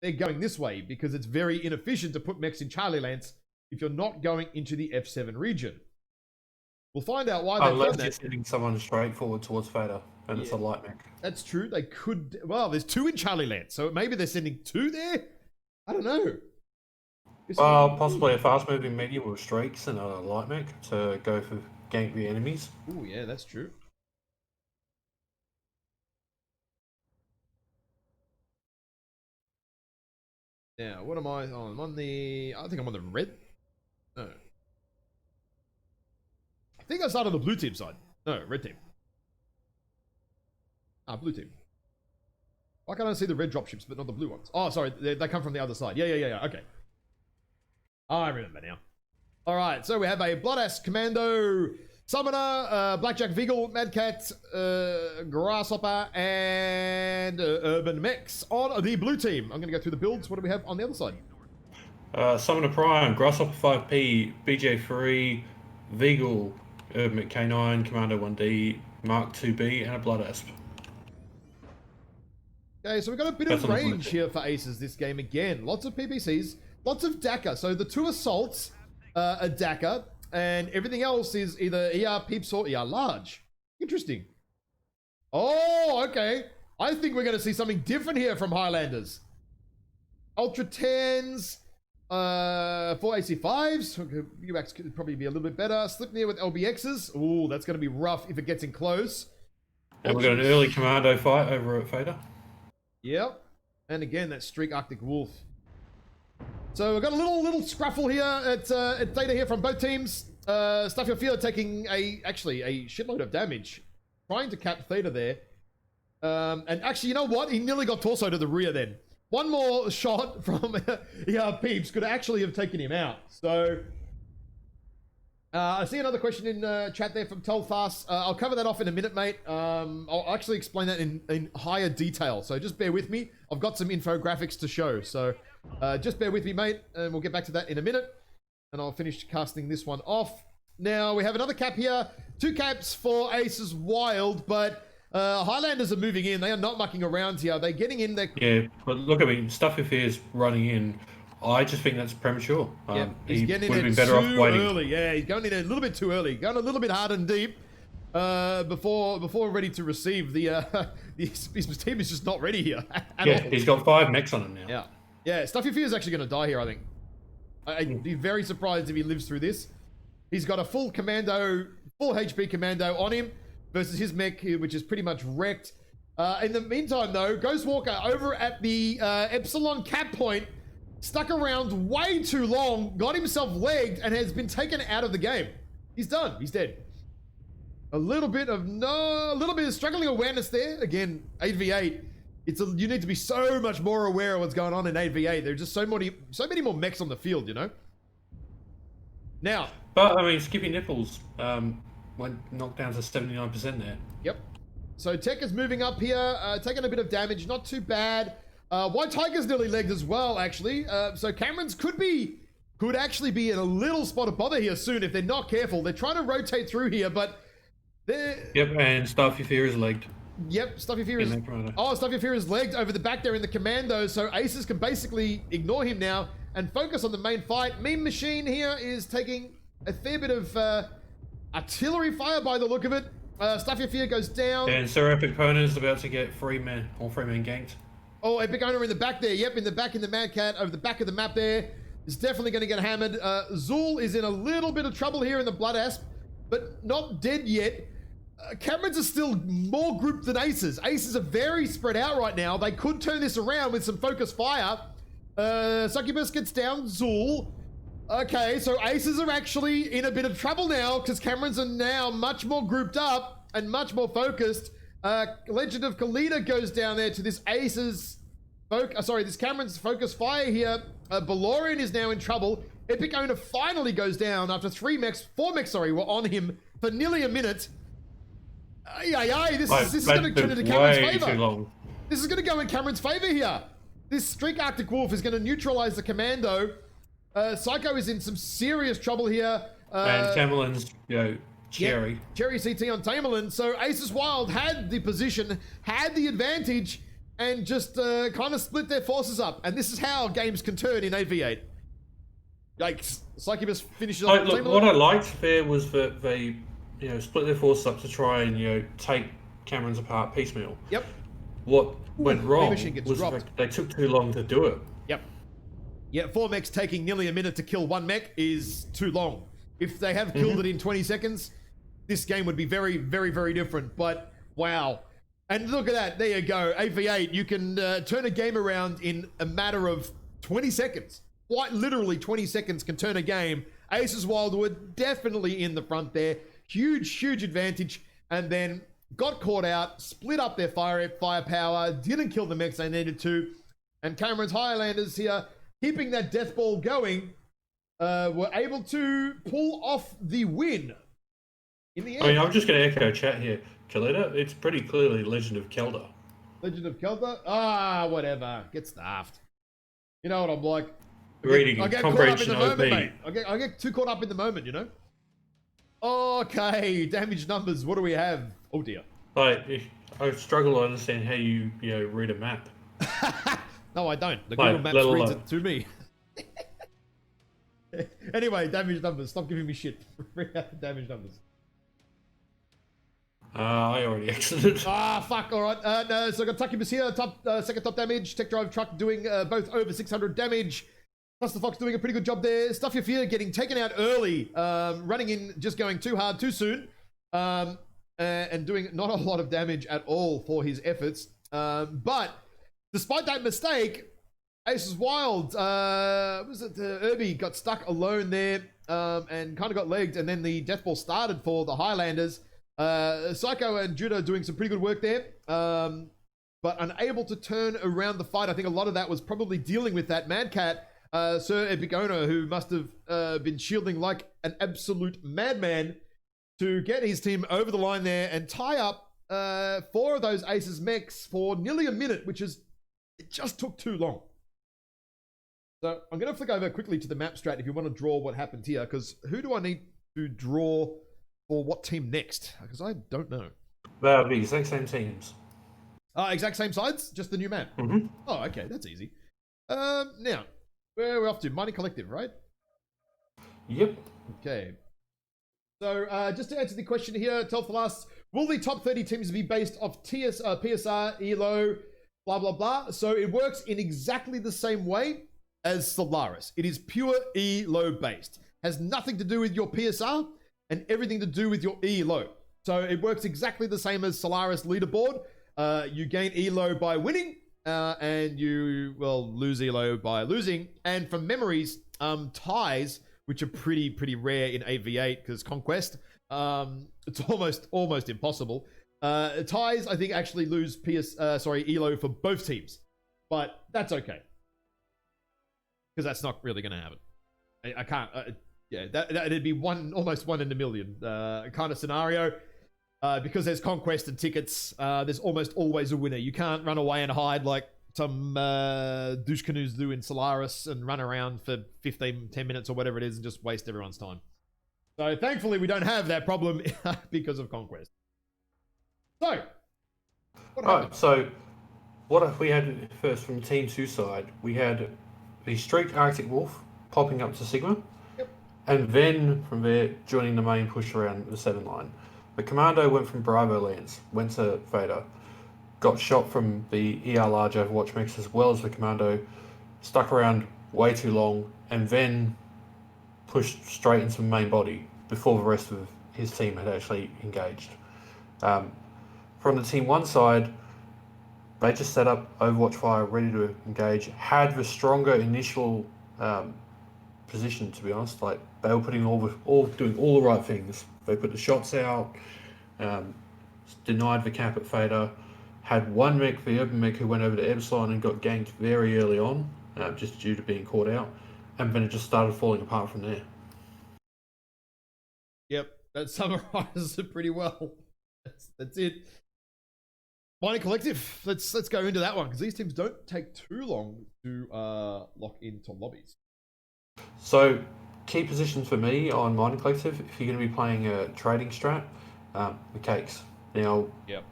They're going this way because it's very inefficient to put mechs in Charlie Lance if you're not going into the F7 region. We'll find out why they've done that. Unless you're sending someone straight forward towards Vader. and it's a light mech. That's true. They could. Well, there's 2 in Charlie Land, so maybe they're sending 2 there. I don't know. Possibly a fast-moving medium with streaks and a light mech to go for gank the enemies. Oh yeah, that's true. Now, what am I on? I'm on the... I think I'm on the red... No. I think I started on the blue team side. No, red team. Blue team. Why can't I see the red dropships, but not the blue ones? Oh, sorry, they come from the other side. Yeah, okay. I remember now. Alright, so we have a Bloodass Commando, Summoner, Blackjack Vigil, Mad Cat, Grasshopper, and Urban Mechs on the blue team. I'm going to go through the builds. What do we have on the other side? Summoner Prime, Grasshopper 5P, BJ3, Vigil, Urban Mech K9, Commando 1D, Mark 2B, and a Blood Asp. Okay, so we've got a bit of range here for aces this game again. Lots of PPCs, lots of DACA. So the 2 assaults are DACA, and everything else is either ER peeps or ER large. Interesting. Oh, okay. I think we're going to see something different here from Highlanders. Ultra 10s, 4 AC5s. UX could probably be a little bit better. Slip near with LBXs. Ooh, that's going to be rough if it gets in close. And we've got an early Commando fight over at Fader. Yep. And again, that Streak Arctic Wolf. So we've got a little scruffle here at Theta here from both teams. Stuff Your Fear taking actually a shitload of damage. Trying to cap Theta there. And actually, you know what? He nearly got torso to the rear then. One more shot from Peeps could actually have taken him out. So I see another question in chat there from Telfast. I'll cover that off in a minute, mate. I'll actually explain that in higher detail. So just bear with me. I've got some infographics to show. So just bear with me, mate. And we'll get back to that in a minute. And I'll finish casting this one off. Now, we have another cap here. 2 caps for Aces Wild, but Highlanders are moving in. They are not mucking around here. They're getting in there. Yeah, but look, I mean, Stuff Your Fear is running in. I just think that's premature. Yeah, he's getting in there too early. Yeah, he's going in a little bit too early. Going a little bit hard and deep before ready to receive the his team is just not ready here. Yeah, he's got 5 mechs on him now. Yeah. Stuff Your Fear is actually going to die here, I think. I'd be very surprised if he lives through this. He's got a full HP commando on him versus his mech, which is pretty much wrecked. In the meantime, though, Ghostwalker over at the Epsilon cap point, stuck around way too long, got himself legged, and has been taken out of the game. He's done. He's dead. A little bit of struggling awareness there. Again, 8v8. You need to be so much more aware of what's going on in 8v8. There's just so many more mechs on the field, you know? Now. But, I mean, Skippy Nipples went knocked down to 79% there. Yep. So Tech is moving up here, taking a bit of damage. Not too bad. White Tiger's nearly legged as well, actually. So Cameron's could actually be in a little spot of bother here soon if they're not careful. They're trying to rotate through here, but they're... Yep, and Stuff Your Fear is legged. Yep, Stuff Your Fear is... Oh, Stuff Your Fear is legged over the back there in the commando, so Aces can basically ignore him now and focus on the main fight. Meme Machine here is taking a fair bit of artillery fire by the look of it. Stuff Your Fear goes down. And Sir Epic Pona is about to get all 3 men ganked. Oh, Epic Owner in the back there. Yep, in the back in the Mad Cat, over the back of the map there. Is definitely going to get hammered. Zool is in a little bit of trouble here in the Blood Asp, but not dead yet. Camerons are still more grouped than Aces. Aces are very spread out right now. They could turn this around with some focus fire. Succubus gets down Zool. Okay, so Aces are actually in a bit of trouble now because Camerons are now much more grouped up and much more focused. Legend of Khalida goes down there to this Aces... this Cameron's focus fire here. Balorian is now in trouble. Epic Owner finally goes down after 4 mechs were on him for nearly a minute. This is going to turn into Cameron's favor. This is going to go in Cameron's favor here. This Streak Arctic Wolf is going to neutralize the commando. Psycho is in some serious trouble here. And Tamerlan's, Cherry. Yeah, Cherry CT on Tamerlan. So Aces Wild had the position, had the advantage, and just kind of split their forces up. And this is how games can turn in 8v8. Yikes. Succubus finishes off. What I liked there was that they split their forces up to try and take Camerons apart piecemeal. Yep. What went wrong machine gets was the dropped. fact they took too long to do it. Yep. Yeah, 4 mechs taking nearly a minute to kill 1 mech is too long. If they have killed it in 20 seconds, this game would be very, very, very different. But wow. And look at that. There you go. 8v8. You can turn a game around in a matter of 20 seconds. Quite literally 20 seconds can turn a game. Aces Wildwood definitely in the front there. Huge, huge advantage. And then got caught out, split up their firepower, didn't kill the mechs they needed to. And Cameron's Highlanders here, keeping that death ball going, were able to pull off the win in the end. I mean, I'm just going to echo chat here. Kalita, it's pretty clearly Legend of Kelda. Legend of Kelda? Ah, whatever. Get staffed. You know what I'm like. Reading I get caught up in the comprehension moment, OP. mate. I get too caught up in the moment, you know? Okay, damage numbers. What do we have? Oh, dear. Like, I struggle to understand how you read a map. No, I don't. The Like, Google Maps let reads alone. it to me. Anyway, damage numbers. Stop giving me shit. Damage numbers. I already exited. Ah, fuck. All right. No, so I got Tuckibus here. Second top damage. Tech Drive Truck doing both over 600 damage. Plus the Fox doing a pretty good job there. Stuff Your Fear getting taken out early. Running in, just going too hard, too soon. And doing not a lot of damage at all for his efforts. But despite that mistake, Aces Wild, was it Irby got stuck alone there and kind of got legged, and then the death ball started for the Highlanders. Psycho and Judo doing some pretty good work there, but unable to turn around the fight. I think a lot of that was probably dealing with that Mad Cat, Sir Epic Owner, who must have been shielding like an absolute madman to get his team over the line there and tie up 4 of those Aces mechs for nearly a minute, which is, it just took too long. So I'm going to flick over quickly to the map strat if you want to draw what happened here, because who do I need to draw for what team next? Because I don't know. They'll be exact same teams. Exact same sides, just the new map. Mm-hmm. Oh, okay, that's easy. Now, where are we off to? Mining Collective, right? Yep. Okay. So, just to answer the question here, Telfel asks, will the top 30 teams be based off PSR, ELO, blah, blah, blah? So it works in exactly the same way as Solaris. It is pure ELO based. Has nothing to do with your PSR and everything to do with your ELO. So it works exactly the same as Solaris leaderboard. You gain ELO by winning, and you, well, lose ELO by losing. And from memories, ties, which are pretty rare in AV8 because Conquest, it's almost impossible. Ties, I think, actually lose ELO for both teams, but that's okay because that's not really going to happen. I can't. Yeah, that'd be almost 1 in a million kind of scenario. Because there's conquest and tickets, there's almost always a winner. You can't run away and hide like some douche canoes do in Solaris and run around for 10 minutes or whatever it is and just waste everyone's time. So thankfully we don't have that problem because of conquest. So, what happened? So what we had first from Team 2 side, we had the Streaked Arctic Wolf popping up to Sigma. Yep. And then from there joining the main push around the 7 line. The Commando went from Bravo Lands, went to Vader, got shot from the ER large Overwatch mix as well as the Commando, stuck around way too long, and then pushed straight into the main body before the rest of his team had actually engaged. From the Team 1 side, they just set up Overwatch Fire ready to engage, had the stronger initial position, to be honest. Like, they were putting doing all the right things. They put the shots out, denied the cap at Fader, had one mech, the urban mech, who went over to Epsilon and got ganked very early on, just due to being caught out, and then it just started falling apart from there. Yep, that summarizes it pretty well. That's it. Mining Collective, let's go into that one, because these teams don't take too long to lock into lobbies. So, key positions for me on Mining Collective, if you're going to be playing a trading strat, the cakes. Now, yep.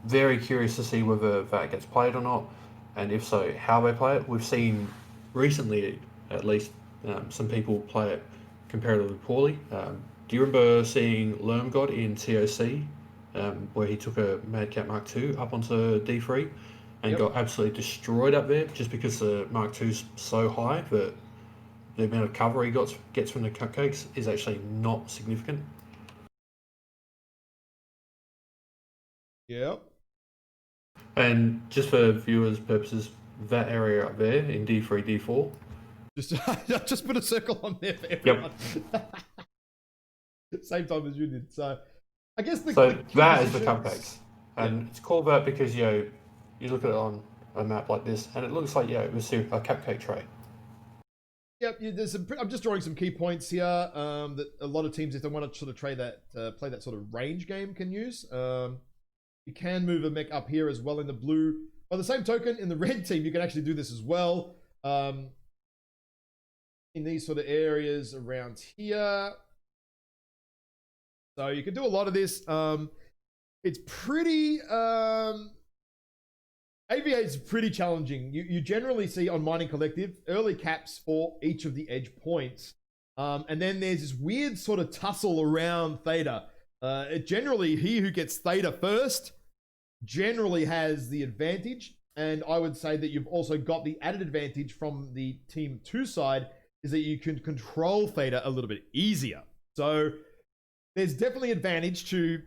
Very curious to see whether that gets played or not, and if so, how they play it. We've seen recently, at least, some people play it comparatively poorly. Do you remember seeing Lermgod in TOC where he took a Madcat Mark II up onto D3 and Yep. got absolutely destroyed up there just because the Mark II's so high that the amount of cover he gets from the cupcakes is actually not significant. Yep. And just for viewers' purposes, that area up there in D3, D4. Just put a circle on there for everyone. Yep. Same time as you did. So I guess that is the cupcakes. And it's called that because you look at it on a map like this and it looks like it was a cupcake tray. Yep, I'm just drawing some key points here that a lot of teams, if they want to sort of play that sort of range game, can use. You can move a mech up here as well in the blue. By the same token, in the red team, you can actually do this as well. In these sort of areas around here. So you can do a lot of this. It's pretty... AVA is pretty challenging. You generally see on Mining Collective early caps for each of the edge points. And then there's this weird sort of tussle around Theta. Generally, he who gets Theta first generally has the advantage. And I would say that you've also got the added advantage from the Team 2 side is that you can control Theta a little bit easier. So there's definitely advantage to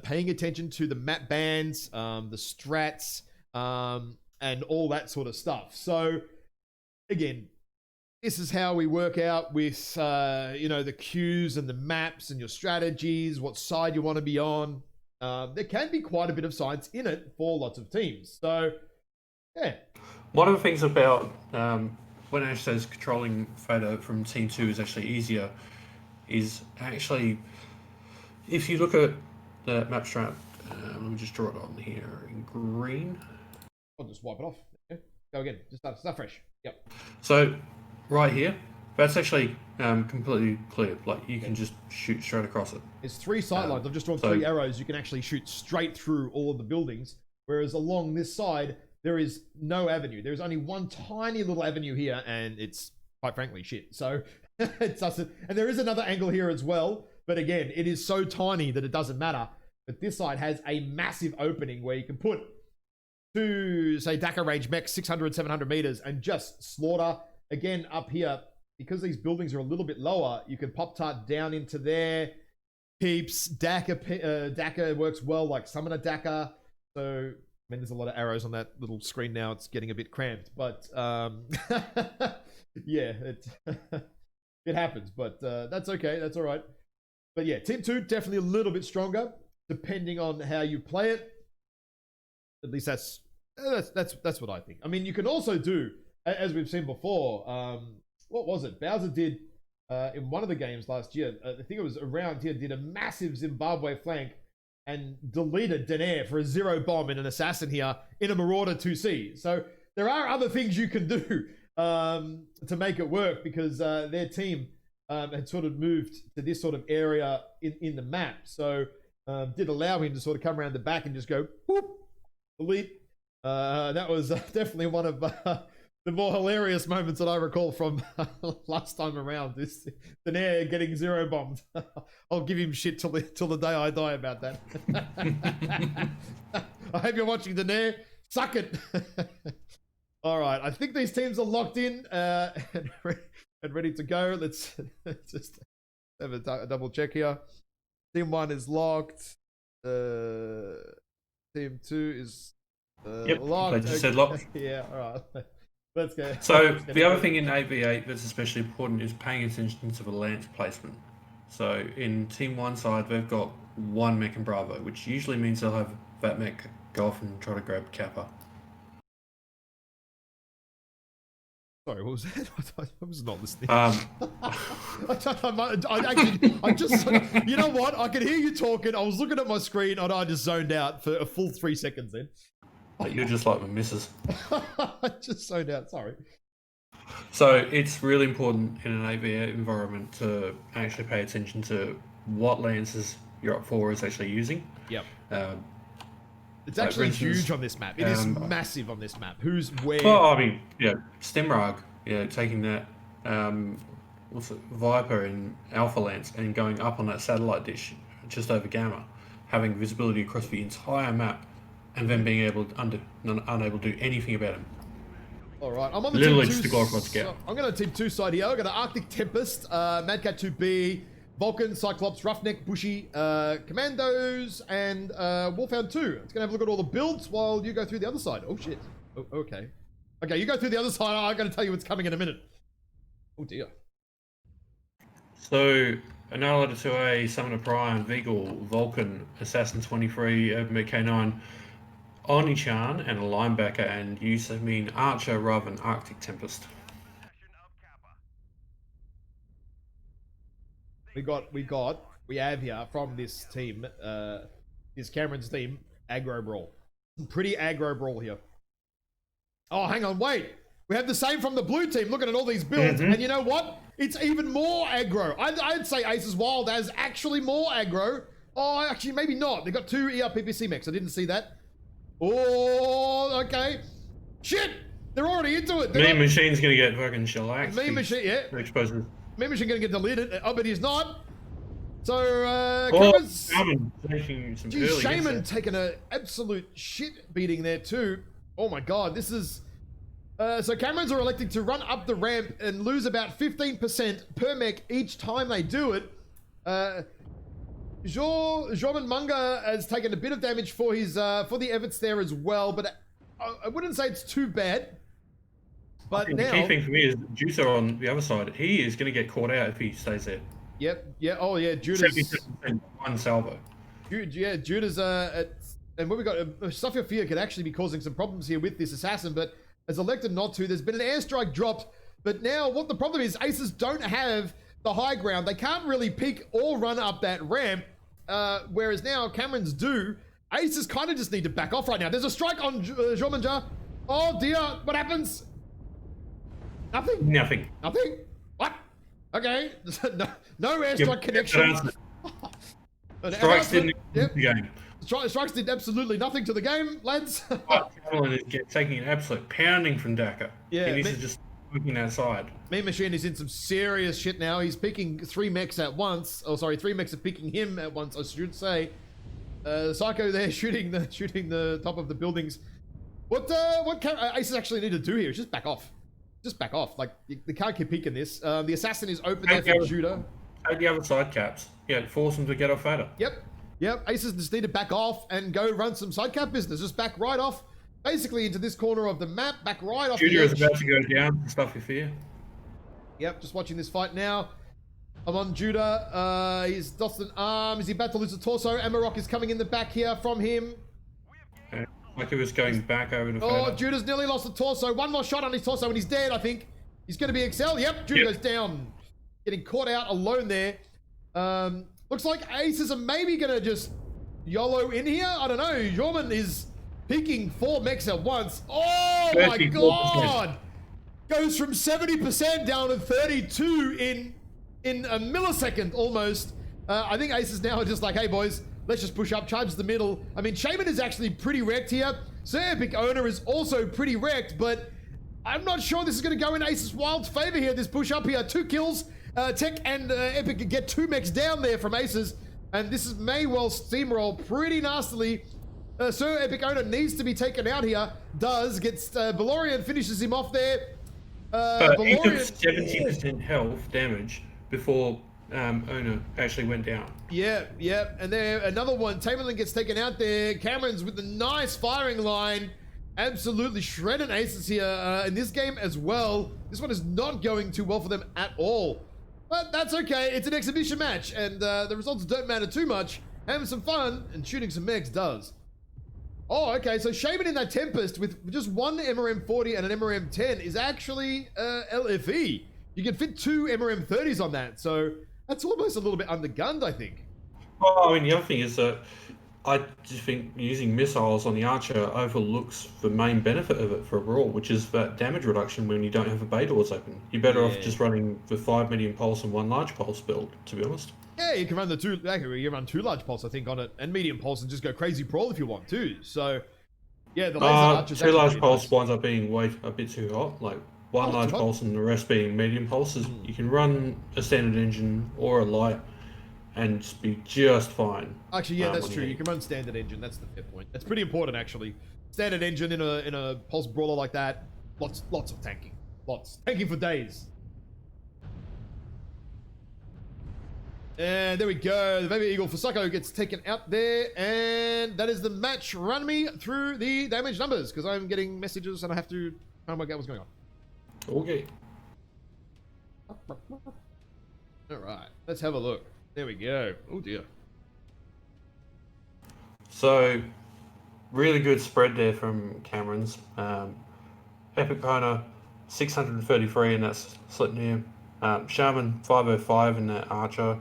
paying attention to the map bands, the strats, and all that sort of stuff. So again, this is how we work out with the cues and the maps and your strategies, what side you want to be on. There can be quite a bit of science in it for lots of teams. So yeah, one of the things about when Ash says controlling Theta from Team 2 is actually easier is actually, if you look at the map strat, let me just draw it on here in green. I'll just wipe it off. Okay. Go again. Just start fresh. Yep. So right here, that's actually completely clear. Like you can just shoot straight across it. It's 3 sight lines. I've just drawn 3 arrows. You can actually shoot straight through all of the buildings. Whereas along this side, there is no avenue. There's only one tiny little avenue here, and it's quite frankly shit. So it's us. And there is another angle here as well. But again, it is so tiny that it doesn't matter. But this side has a massive opening where you can put 2, say, Dakar range mechs, 600, 700 meters, and just slaughter. Again, up here, because these buildings are a little bit lower, you can pop-tart down into there. Keeps Dakar works well, like Summoner Dakar. So, I mean, there's a lot of arrows on that little screen now. It's getting a bit cramped, but yeah, it happens. But that's okay. That's all right. But yeah, Team 2 definitely a little bit stronger, depending on how you play it. At least that's what I think. I mean, you can also do, as we've seen before, what was it? Bowser did in one of the games last year, I think it was around here, did a massive Zimbabwe flank and deleted Denair for a 0 bomb in an assassin here in a Marauder 2C. So there are other things you can do to make it work, because their team had sort of moved to this sort of area in the map. So did allow him to sort of come around the back and just go, whoop, delete. That was definitely one of the more hilarious moments that I recall from last time around. This Denair getting 0 bombed. I'll give him shit till the day I die about that. I hope you're watching, Denair. Suck it. All right, I think these teams are locked in and ready to go. Let's just have a double check here. Team 1 is locked. Team 2 is locked. I just said locked. Yeah, all right. Let's go. So the other thing in AV8 that's especially important is paying attention to the lance placement. So in Team 1 side, they've got 1 mech and Bravo, which usually means they'll have that mech go off and try to grab Kappa. Sorry, what was that? I was not listening. I just, you know what? I could hear you talking. I was looking at my screen and I just zoned out for a full 3 seconds then. You're just like my missus. I just zoned out, sorry. So it's really important in an AV environment to actually pay attention to what lances your up 4 is actually using. Yep. It's actually huge on this map. It is massive on this map. Who's where? Well, I mean, Stemrag, taking that Viper in Alpha Lance and going up on that satellite dish just over Gamma having visibility across the entire map, and then being unable to do anything about him. All right, I'm on the Literally team just a two. glorified scout. So I'm going to team 2 side here. I've got an Arctic Tempest, Mad Cat 2B, Vulcan, Cyclops, Roughneck, Bushy, Commandos, and Wolfhound 2. It's going to have a look at all the builds while you go through the other side. Oh, shit. Oh, okay. Okay, you go through the other side. I'm going to tell you what's coming in a minute. Oh, dear. So, Annihilator 2A, Summoner Prime, Vigil, Vulcan, Assassin 23, Urban K9, Oni-chan, and a linebacker, and you mean Archer rather than Arctic Tempest. We have here from this team, this Cameron's team, aggro brawl. Pretty aggro brawl here. Oh, hang on, wait. We have the same from the blue team, looking at all these builds, and you know what? It's even more aggro. I'd say Aces Wild has actually more aggro. Oh, actually, maybe not. They got 2 ERPPC mechs. I didn't see that. Oh, okay. Shit! They're already into it. Mean Machine's gonna get fucking shellacked. Mean Machine, yeah. Exposure. Mean Machine gonna get deleted. Oh, but he's not. So, Shaman taking some geez, early Shaman hits taking an absolute shit beating there too. Oh my god, this is... so Camerons are electing to run up the ramp and lose about 15% per mech each time they do it. Jorman Munga has taken a bit of damage for his for the efforts there as well, but I wouldn't say it's too bad. But now, the key thing for me is Juicer on the other side. He is going to get caught out if he stays there. Yep. Yeah. Oh yeah. Judas. 77%, one salvo. Yeah. Judas. And what we got? Sophia Fear could actually be causing some problems here with this assassin, but has elected not to. There's been an airstrike dropped, but now what the problem is? Aces don't have the high ground. They can't really peek or run up that ramp. Whereas now Camerons do. Aces kind of just need to back off right now. There's a strike on Jormanja. Oh dear, what happens? Nothing? Nothing. Nothing? What? Okay. no airstrike connection. Strikes didn't the game. Strikes did absolutely nothing to the game, lads. Cameron is taking an absolute pounding from Daka. Yeah, and he's just looking outside. Mean Machine is in some serious shit now. He's picking 3 mechs at once. Oh, sorry, 3 mechs are picking him at once, I should say. Psycho there shooting the top of the buildings. What Aces actually need to do here is just back off. Just back off. Like, they can't keep peeking this. The assassin is open there for Judah. Take the other side caps. Yeah, force them to get off fatter. Yep. Aces just need to back off and go run some side cap business. Just back right off, basically into this corner of the map. Back right off. Judah is about to go down. Stuff your fear. Yep, just watching this fight now. I'm on Judah. He's lost an arm. Is he about to lose a torso? Amarok is coming in the back here from him. Like he was going back over to Oh, Judah's nearly lost the torso. One more shot on his torso and he's dead, I think. He's going to be Excel. Yep, Judah goes down. Getting caught out alone there. Looks like Aces are maybe going to just YOLO in here. I don't know. Jorman is peaking 4 mechs at once. Oh my god! Goes from 70% down to 32 in a millisecond almost. I think Aces now are just like, hey boys, let's just push up, charge the middle. I mean, Shaman is actually pretty wrecked here. Sir Epic Owner is also pretty wrecked, but I'm not sure this is going to go in Aces Wild's favor here, this push up here. 2 kills. Tech and Epic get 2 mechs down there from Aces, and this may well steamroll pretty nastily. Sir Epic Owner needs to be taken out here. Gets Valorian, finishes him off there. But he took 70% health damage before Owner actually went down. Yeah. And there, another one. Tamerlin gets taken out there. Cameron's with the nice firing line. Absolutely shredding Aces here in this game as well. This one is not going too well for them at all. But that's okay. It's an exhibition match, and the results don't matter too much. Having some fun and shooting some mechs does. Oh, okay. So Shaman in that Tempest with just 1 MRM40 and an MRM10 is actually LFE. You can fit 2 MRM30s on that, so that's almost a little bit undergunned, I think. Well, I mean, the other thing is that I just think using missiles on the Archer overlooks the main benefit of it for a brawl, which is that damage reduction when you don't have the bay doors open. You're better off just running the 5 medium pulse and 1 large pulse build, to be honest. Yeah, you can run the 2. You can run 2 large pulse, I think, on it, and medium pulse, and just go crazy brawl if you want too. So, yeah, the laser Archer's 2 large pulse winds up being a bit too hot. Like 1 large pulse and the rest being medium pulses. You can run a standard engine or a light and be just fine. Actually, yeah, that's when true. you You can run standard engine. That's the fair point. That's pretty important, actually. Standard engine in a pulse brawler like that. Lots of tanking. Lots tanking for days. And there we go. The Baby Eagle for Psycho gets taken out there, and that is the match. Run me through the damage numbers because I'm getting messages and I have to try and work out what's going on. Okay. All right, let's have a look. There we go. Oh dear. So, really good spread there from Cameron's. Epic Kona, 633 in that Slipnir. Shaman, 505 in that Archer.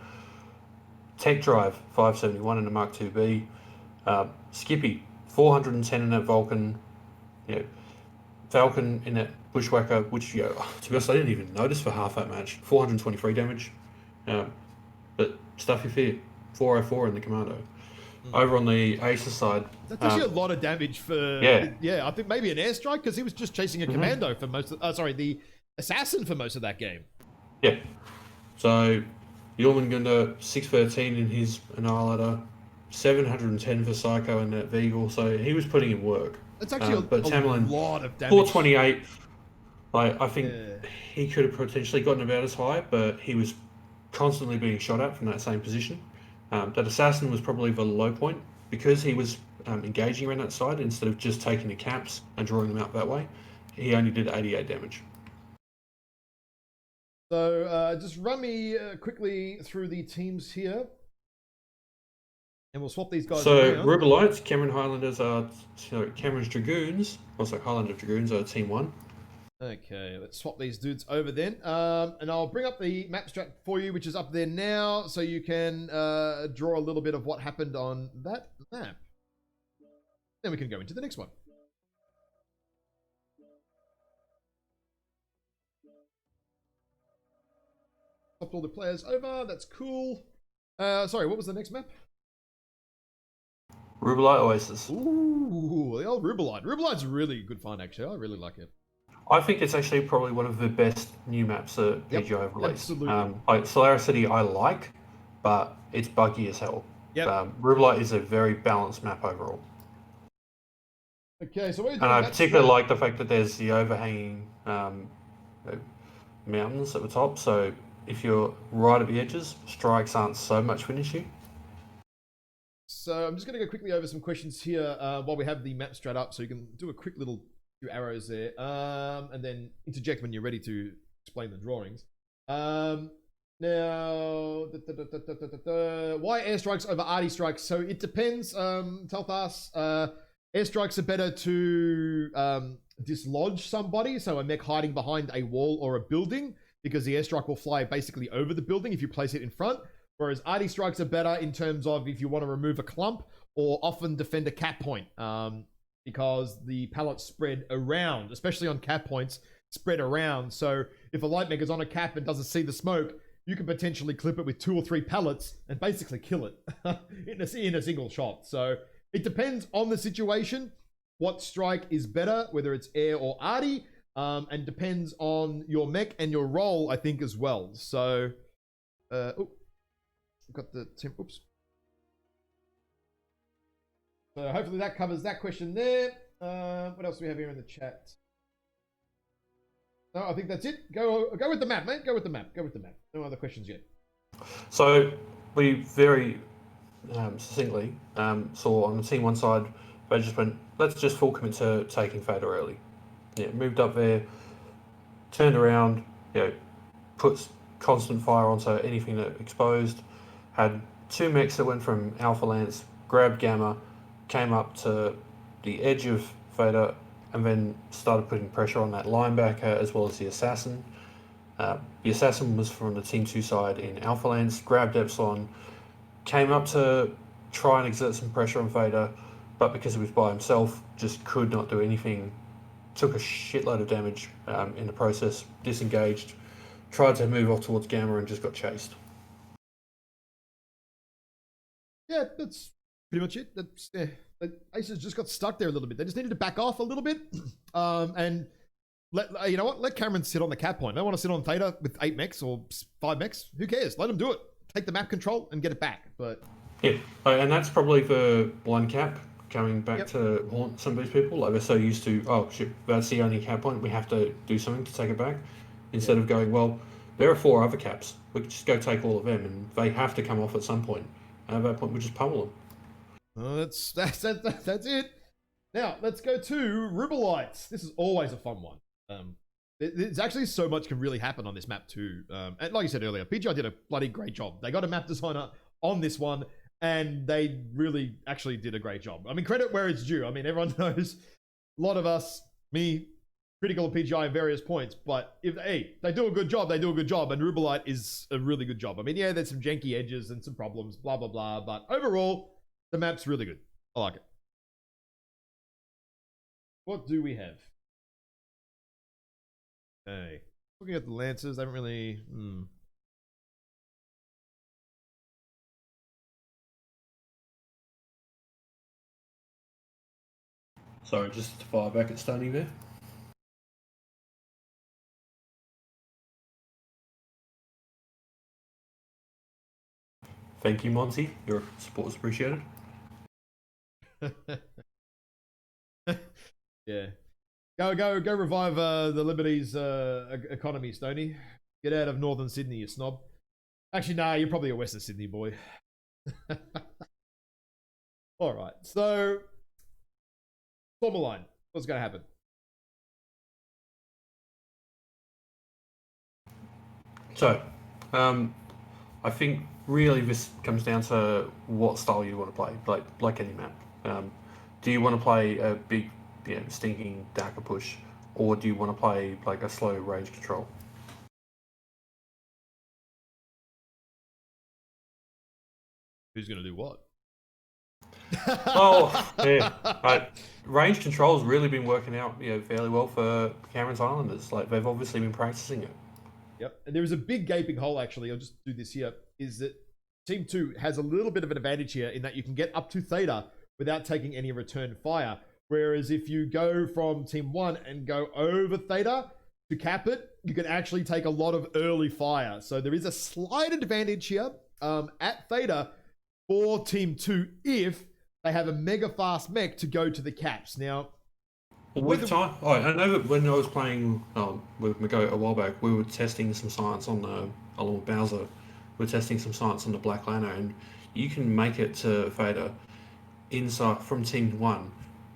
Tech Drive, 571 in the Mark 2B. Skippy, 410 in that Vulcan. Falcon in that Bushwhacker, which, to be honest, I didn't even notice for half that match. 423 damage. But stuff your fear, 404 in the Commando. Over on the Acer side, that's actually a lot of damage for. Yeah. I think maybe an airstrike because he was just chasing a commando for most of. The assassin for most of that game. Yeah. So, Jormungandr 613 in his Annihilator, 710 for Psycho in that Veagle. So he was putting in work. That's actually a Tamerlan, lot of damage. 428. I think he could have potentially gotten about as high, but he was constantly being shot at from that same position. That Assassin was probably the low point because he was engaging around that side instead of just taking the caps and drawing them out that way. He only did 88 damage. So just run me quickly through the teams here. And we'll swap these guys around. Rubelites, Cameron Highlanders are Cameron's Dragoons. Also, Highlander Dragoons are Team 1. Okay, let's swap these dudes over then. And I'll bring up the map strat for you, which is up there now, so you can draw a little bit of what happened on that map. Then we can go into the next one. Swapped all the players over. That's cool. Sorry, what was the next map? Rubelite Oasis. Ooh, the old Rubelite. Rubelite's really good fun, actually. I really like it. I think it's actually probably one of the best new maps that PGI have released. Absolutely. Solaris City I like, but it's buggy as hell. Yep. Rubelite is a very balanced map overall. Okay, so what are you doing? And I particularly like the fact that there's the overhanging mountains at the top, so if you're right at the edges, strikes aren't so much of an issue. So I'm just going to go quickly over some questions here while we have the map strat up, so you can do a quick little few arrows there, and then interject when you're ready to explain the drawings. Now, why airstrikes over arty strikes? So it depends. Telthas, airstrikes are better to dislodge somebody, so a mech hiding behind a wall or a building, because the airstrike will fly basically over the building if you place it in front. Whereas arty strikes are better in terms of if you want to remove a clump or often defend a cap point, because the pallets spread around, especially on cap points, spread around. So if a light mech is on a cap and doesn't see the smoke, you can potentially clip it with 2 or 3 pallets and basically kill it in a single shot. So it depends on the situation, what strike is better, whether it's air or arty, and depends on your mech and your role, I think, as well. So, got the temp. Oops. So hopefully that covers that question there. What else do we have here in the chat? No, I think that's it. Go with the map, mate. Go with the map. No other questions yet. So we very succinctly saw on the team 1 side, they just went, let's just full commit to taking Fader early. Yeah, moved up there, turned around, puts constant fire onto anything that exposed. Had 2 mechs that went from Alpha Lance, grabbed Gamma, came up to the edge of Vader, and then started putting pressure on that linebacker as well as the Assassin. The Assassin was from the Team 2 side in Alpha Lance, grabbed Epsilon, came up to try and exert some pressure on Vader, but because he was by himself, just could not do anything. Took a shitload of damage in the process, disengaged, tried to move off towards Gamma and just got chased. Yeah, that's pretty much it. The Aces just got stuck there a little bit. They just needed to back off a little bit, and let Cameron sit on the cap point. They want to sit on Theta with 8 mechs or 5 mechs. Who cares? Let them do it. take the map control and get it back. But yeah, and that's probably the one cap coming back to haunt some of these people. Like they're so used to, oh shit, that's the only cap point. We have to do something to take it back. Instead of going, well, there are 4 other caps. We could just go take all of them, and they have to come off at some point. And at that point, we just pummel them. That's it. Now let's go to Rubelites. This is always a fun one. There's actually so much can really happen on this map too. And like you said earlier, PGI did a bloody great job. They got a map designer on this one, and they really actually did a great job. I mean, credit where it's due. I mean, everyone knows a lot of us, me, critical of PGI at various points, but if they do a good job, they do a good job, and Rubelite is a really good job. I mean, yeah, there's some janky edges and some problems, blah blah blah, but overall, the map's really good. I like it. What do we have? Hey, looking at the Lancers, they haven't really. Sorry, just to fire back at Stoney there. Thank you, Monty. Your support is appreciated. Yeah. Go revive the Liberties economy, Stoney. Get out of northern Sydney, you snob. Actually, nah, you're probably a western Sydney boy. All right, so Tourmaline, what's going to happen? So, I think really this comes down to what style you want to play, like any map. Do you want to play a big, stinking darker push, or do you want to play like a slow range control? Who's going to do what? Oh, yeah. Range control's really been working out, fairly well for Cameron's Islanders. Like they've obviously been practicing it. Yep, and there is a big gaping hole. Actually, I'll just do this here. Is that Team 2 has a little bit of an advantage here in that you can get up to Theta without taking any return fire. Whereas if you go from Team 1 and go over Theta to cap it, you can actually take a lot of early fire. So there is a slight advantage here at Theta for Team 2 if they have a mega fast mech to go to the caps. Now, with time, I know that when I was playing with Mago a while back, we were testing some science on along with Bowser. We were testing some science on the Black Lantern, and you can make it to Theta inside from Team 1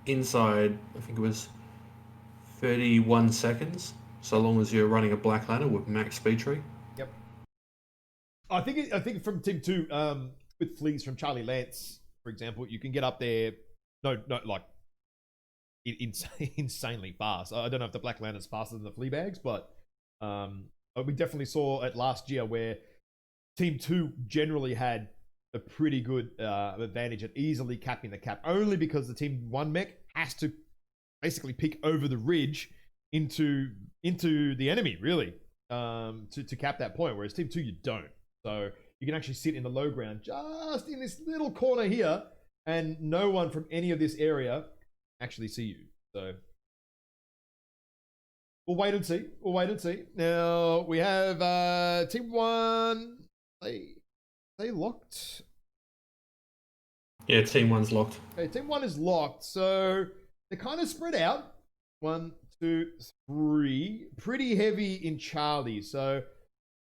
inside, I think it was 31 seconds, so long as you're running a Black Lantern with max speed tree. Yep. I think from Team 2, with fleas from Charlie Lance, for example, you can get up there, like insanely fast. I don't know if the Black Lantern's faster than the flea bags, but we definitely saw it last year where Team 2 generally had a pretty good advantage at easily capping the cap, only because the Team 1 mech has to basically peek over the ridge into the enemy, really, to cap that point, whereas Team 2 you don't. So you can actually sit in the low ground just in this little corner here, and no one from any of this area actually see you. So we'll wait and see. Now we have Team 1. They locked. Yeah, Team 1's locked. Okay, Team 1 is locked, so they're kind of spread out. 1, 2, 3. Pretty heavy in Charlie. So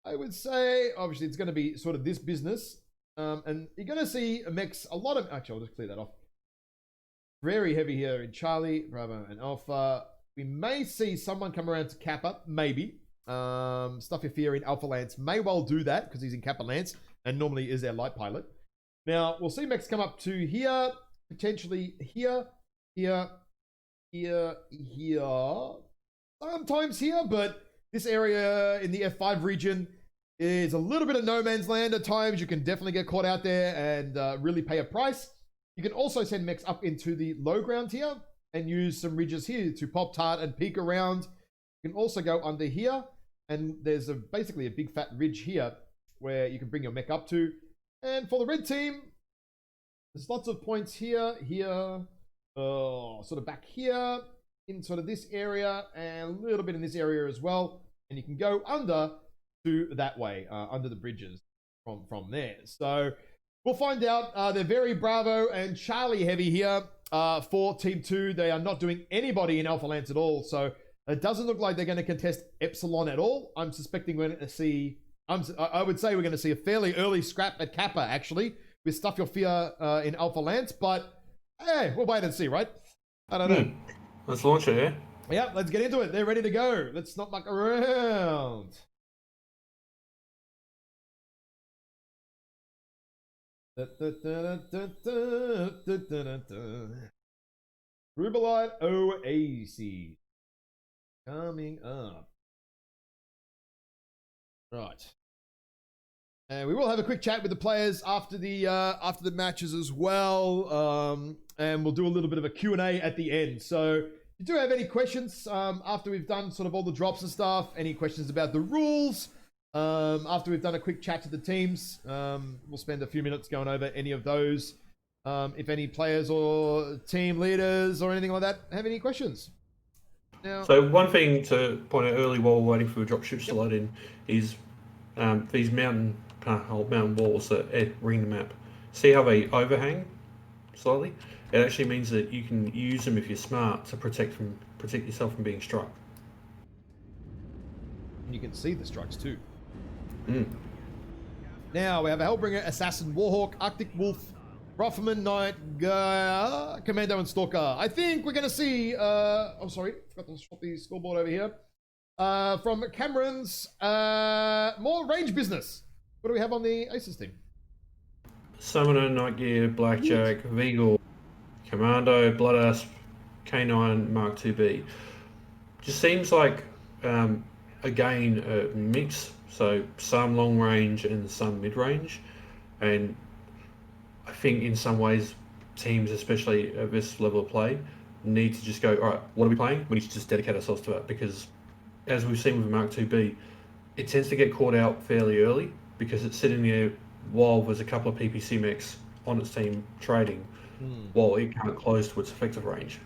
I would say, obviously, it's going to be sort of this business. And you're going to see mechs, a lot of... Actually, I'll just clear that off. Very heavy here in Charlie, Bravo, and Alpha. We may see someone come around to Kappa, maybe. Stuff Your Fear in Alpha Lance may well do that because he's in Kappa Lance and normally is their light pilot. Now, we'll see mechs come up to here, potentially here, sometimes here, but this area in the F5 region is a little bit of no man's land at times. You can definitely get caught out there and really pay a price. You can also send mechs up into the low ground here and use some ridges here to pop tart and peek around. You can also go under here, and there's basically a big fat ridge here where you can bring your mech up to. And for the red team, there's lots of points here, sort of back here, in sort of this area, and a little bit in this area as well. And you can go under to that way, under the bridges. from there. So we'll find out. They're very Bravo and Charlie heavy here for Team 2. They are not doing anybody in Alpha Lance at all. So it doesn't look like they're going to contest Epsilon at all. I'm suspecting we're going to see... I would say we're going to see a fairly early scrap at Kappa, actually, with Stuff Your Fear in Alpha Lance. But, hey, we'll wait and see, right? I don't know. Let's launch it, yeah? Yeah, let's get into it. They're ready to go. Let's not muck around. Rubelite Oasis coming up. Right. And we will have a quick chat with the players after the matches as well. And we'll do a little bit of a Q&A at the end. So if you do have any questions after we've done sort of all the drops and stuff, any questions about the rules, after we've done a quick chat to the teams, we'll spend a few minutes going over any of those. If any players or team leaders or anything like that have any questions. Now, so one thing to point out early while we're waiting for the dropships to load in is these mountain walls that ring the map. See how they overhang slightly? It actually means that you can use them if you're smart to protect yourself from being struck. You can see the strikes too. Mm. Now we have a Hellbringer, Assassin, Warhawk, Arctic Wolf, Rofferman, Knight, Commando, and Stalker. I think we're going to see... oh, sorry. Forgot to swap the scoreboard over here. From Cameron's more range business. What do we have on the Aces team? Summoner, Night Gear, Blackjack, Veagle, Commando, Blood Asp, K9, Mark 2B. Just seems like, again, a mix. So some long range and some mid range. And I think in some ways, teams, especially at this level of play, need to just go, all right, what are we playing? We need to just dedicate ourselves to that, because as we've seen with Mark 2B, it tends to get caught out fairly early because it's sitting there while there's a couple of PPC mechs on its team trading, while it can't close to its effective range.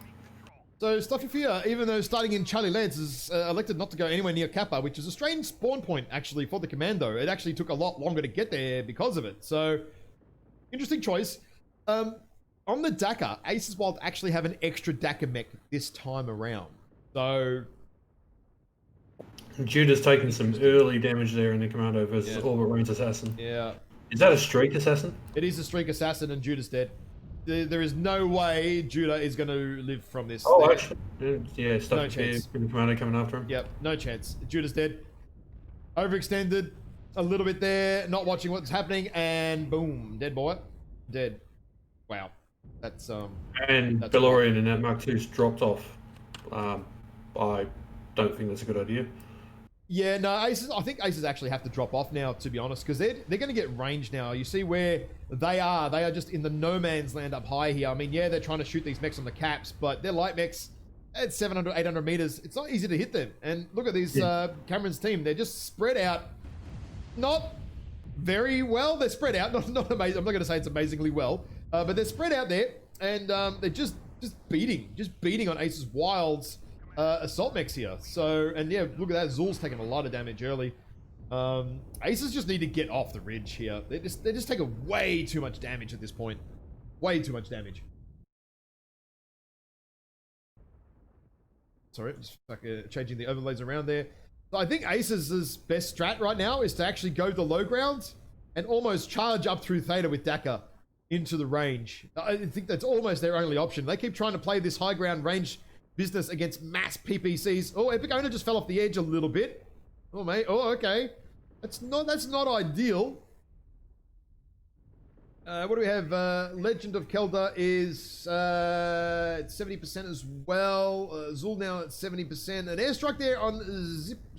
So Stuff Your Fear, even though starting in Charlie Lance, is elected not to go anywhere near Kappa, which is a strange spawn point, actually, for the Commando. It actually took a lot longer to get there because of it. So, interesting choice. On the Dakar, Aces Wild actually have an extra Dakar mech this time around. So... Judah's taken some early damage there in the Commando versus Orbit Range Assassin. Yeah. Is that a streak assassin? It is a streak assassin and Judah's dead. There is no way Judah is going to live from this. Oh, actually, yeah, Stuff No chance. The Commando coming after him. Yep, no chance. Judah's dead. Overextended a little bit there, not watching what's happening, and boom, dead boy. Dead. Wow. That's And Bellorian and that Mark II's dropped off. I don't think that's a good idea. Yeah, no, Aces. I think Aces actually have to drop off now, to be honest, because they're going to get range now. You see where they are. They are just in the no man's land up high here. I mean, yeah, they're trying to shoot these mechs on the caps, but they're light mechs at 700, 800 meters. It's not easy to hit them. And look at these Cameron's team. They're just spread out. Not very well. They're spread out. Not amazing. I'm not going to say it's amazingly well, but they're spread out there, and they're just beating on Aces Wild's assault mechs here. So, and yeah, look at that. Zul's taking a lot of damage early. Aces just need to get off the ridge here. They're just taking way too much damage at this point. Way too much damage. Sorry, just like changing the overlays around there. So I think Aces' best strat right now is to actually go the low ground and almost charge up through Theta with Dakar into the range. I think that's almost their only option. They keep trying to play this high ground range business against mass PPCs. Oh, Epic Owner just fell off the edge a little bit. Oh, mate. Oh, okay. That's not ideal. What do we have? Legend of Kelda is at 70% as well. Zul now at 70%. An airstrike there on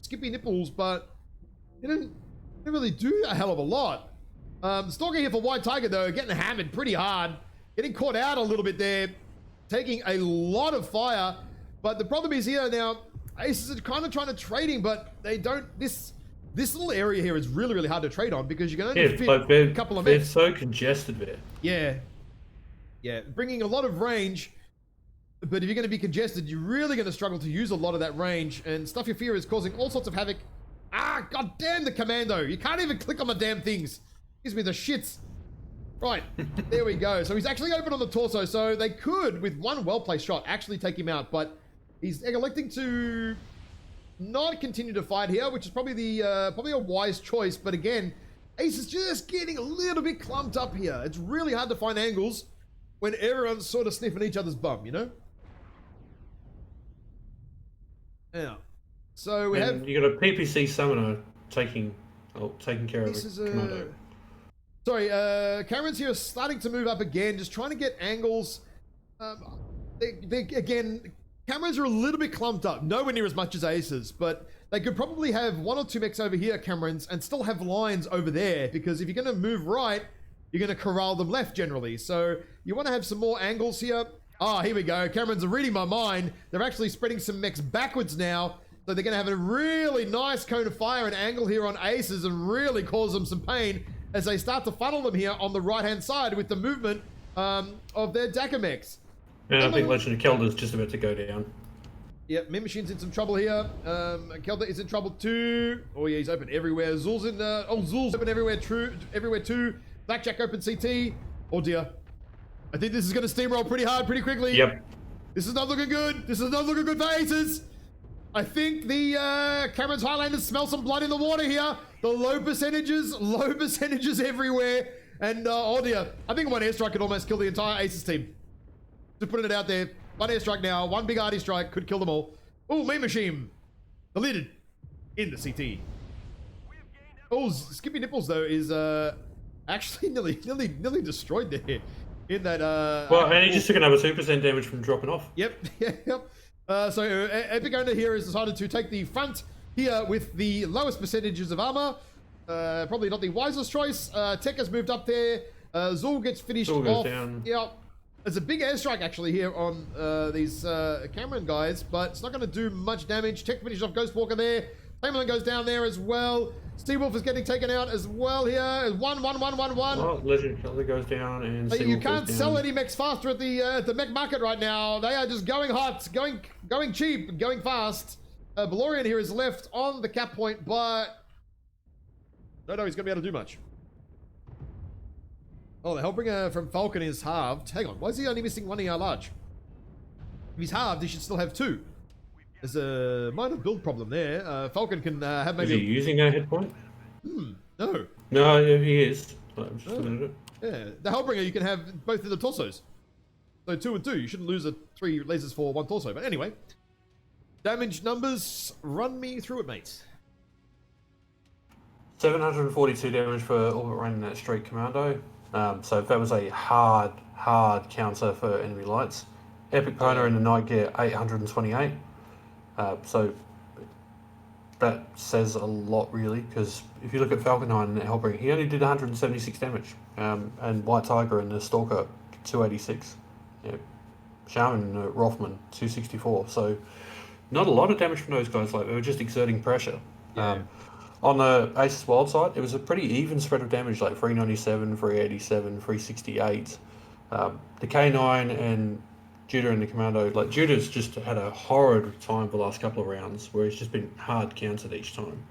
Skippy Nipples, but it didn't really do a hell of a lot. Stalker here for White Tiger, though, getting hammered pretty hard. Getting caught out a little bit there. Taking a lot of fire. But the problem is here now, Aces are kind of trying to trade him, but they don't... This little area here is really, really hard to trade on because you can only fit a couple of mechs. They're so congested there. Yeah. Yeah, bringing a lot of range, but if you're going to be congested, you're really going to struggle to use a lot of that range, and Stuff Your Fear is causing all sorts of havoc. Ah, god damn the Commando. You can't even click on the damn things. Gives me the shits. Right, there we go. So he's actually open on the torso, so they could, with one well-placed shot, actually take him out, but he's electing to not continue to fight here, which is probably a wise choice. But again, Ace is just getting a little bit clumped up here. It's really hard to find angles when everyone's sort of sniffing each other's bum, you know? Yeah. So we have... You got a PPC summoner taking care of This the commando. Sorry, Cameron's here starting to move up again, just trying to get angles. Again, Cameron's are a little bit clumped up, nowhere near as much as Ace's, but they could probably have one or two mechs over here, Cameron's, and still have lines over there, because if you're going to move right, you're going to corral them left generally. So you want to have some more angles here. Ah, here we go. Cameron's are reading my mind. They're actually spreading some mechs backwards now, so they're going to have a really nice cone of fire and angle here on Aces and really cause them some pain as they start to funnel them here on the right-hand side with the movement of their Dakar mechs. And I think Legend of Kelder's just about to go down. Yep, Min Machine's in some trouble here. Kelder is in trouble too. Oh yeah, he's open everywhere. Zul's in, Zul's open everywhere too. Blackjack open CT. Oh dear. I think this is going to steamroll pretty hard, pretty quickly. Yep. This is not looking good. This is not looking good for Aces. I think the Cameron's Highlanders smell some blood in the water here. The low percentages everywhere. And oh dear, I think one airstrike could almost kill the entire Aces team. Just putting it out there. One airstrike now, one big arty strike could kill them all. Oh, Main Machine deleted in the CT. Oh, Skippy Nipples though is actually nearly destroyed there in that. Well, and he just took another 2% damage from dropping off. Yep, yep. So Epic Owner here has decided to take the front here with the lowest percentages of armor. Probably not the wisest choice. Tech has moved up there. Zul gets finished Zul goes off. down. Yeah, there's a big airstrike actually here on these Cameron guys, but it's not going to do much damage. Tech finishes off Ghostwalker there. Tamerlan goes down there as well. Steve Wolf is getting taken out as well here. 1, 1, 1, 1, 1. Well, Legend Killer goes down and But you can't goes sell down. any mechs faster at the mech market right now. They are just going hot, going cheap, going fast. Valorian here is left on the cap point, but no, he's gonna be able to do much. Oh, the Hellbringer from Falcon is halved. Hang on, why is he only missing one ER large? If he's halved, he should still have 2. There's a minor build problem there. Falcon can have maybe. Is he using a hit point? No. No, yeah, he is. I'm just looking at it. Yeah, the Hellbringer you can have both of the torsos. So 2 and 2. You shouldn't lose 3 lasers for 1 torso. But anyway, damage numbers. Run me through it, mates. 742 damage for all but running that Street Commando. So that was a hard counter for enemy lights. Epic Pona in the night gear 828. So that says a lot really, because if you look at Falcon 9 and Hellbringer, he only did 176 damage. And White Tiger and the Stalker 286. Yeah. Shaman and Rothman 264. So not a lot of damage from those guys. Like they were just exerting pressure. Yeah. On the Aces Wild side, it was a pretty even spread of damage, like 397, 387, 368. The K9 and Judah and the Commando, like Judah's just had a horrid time the last couple of rounds, where he's just been hard countered each time.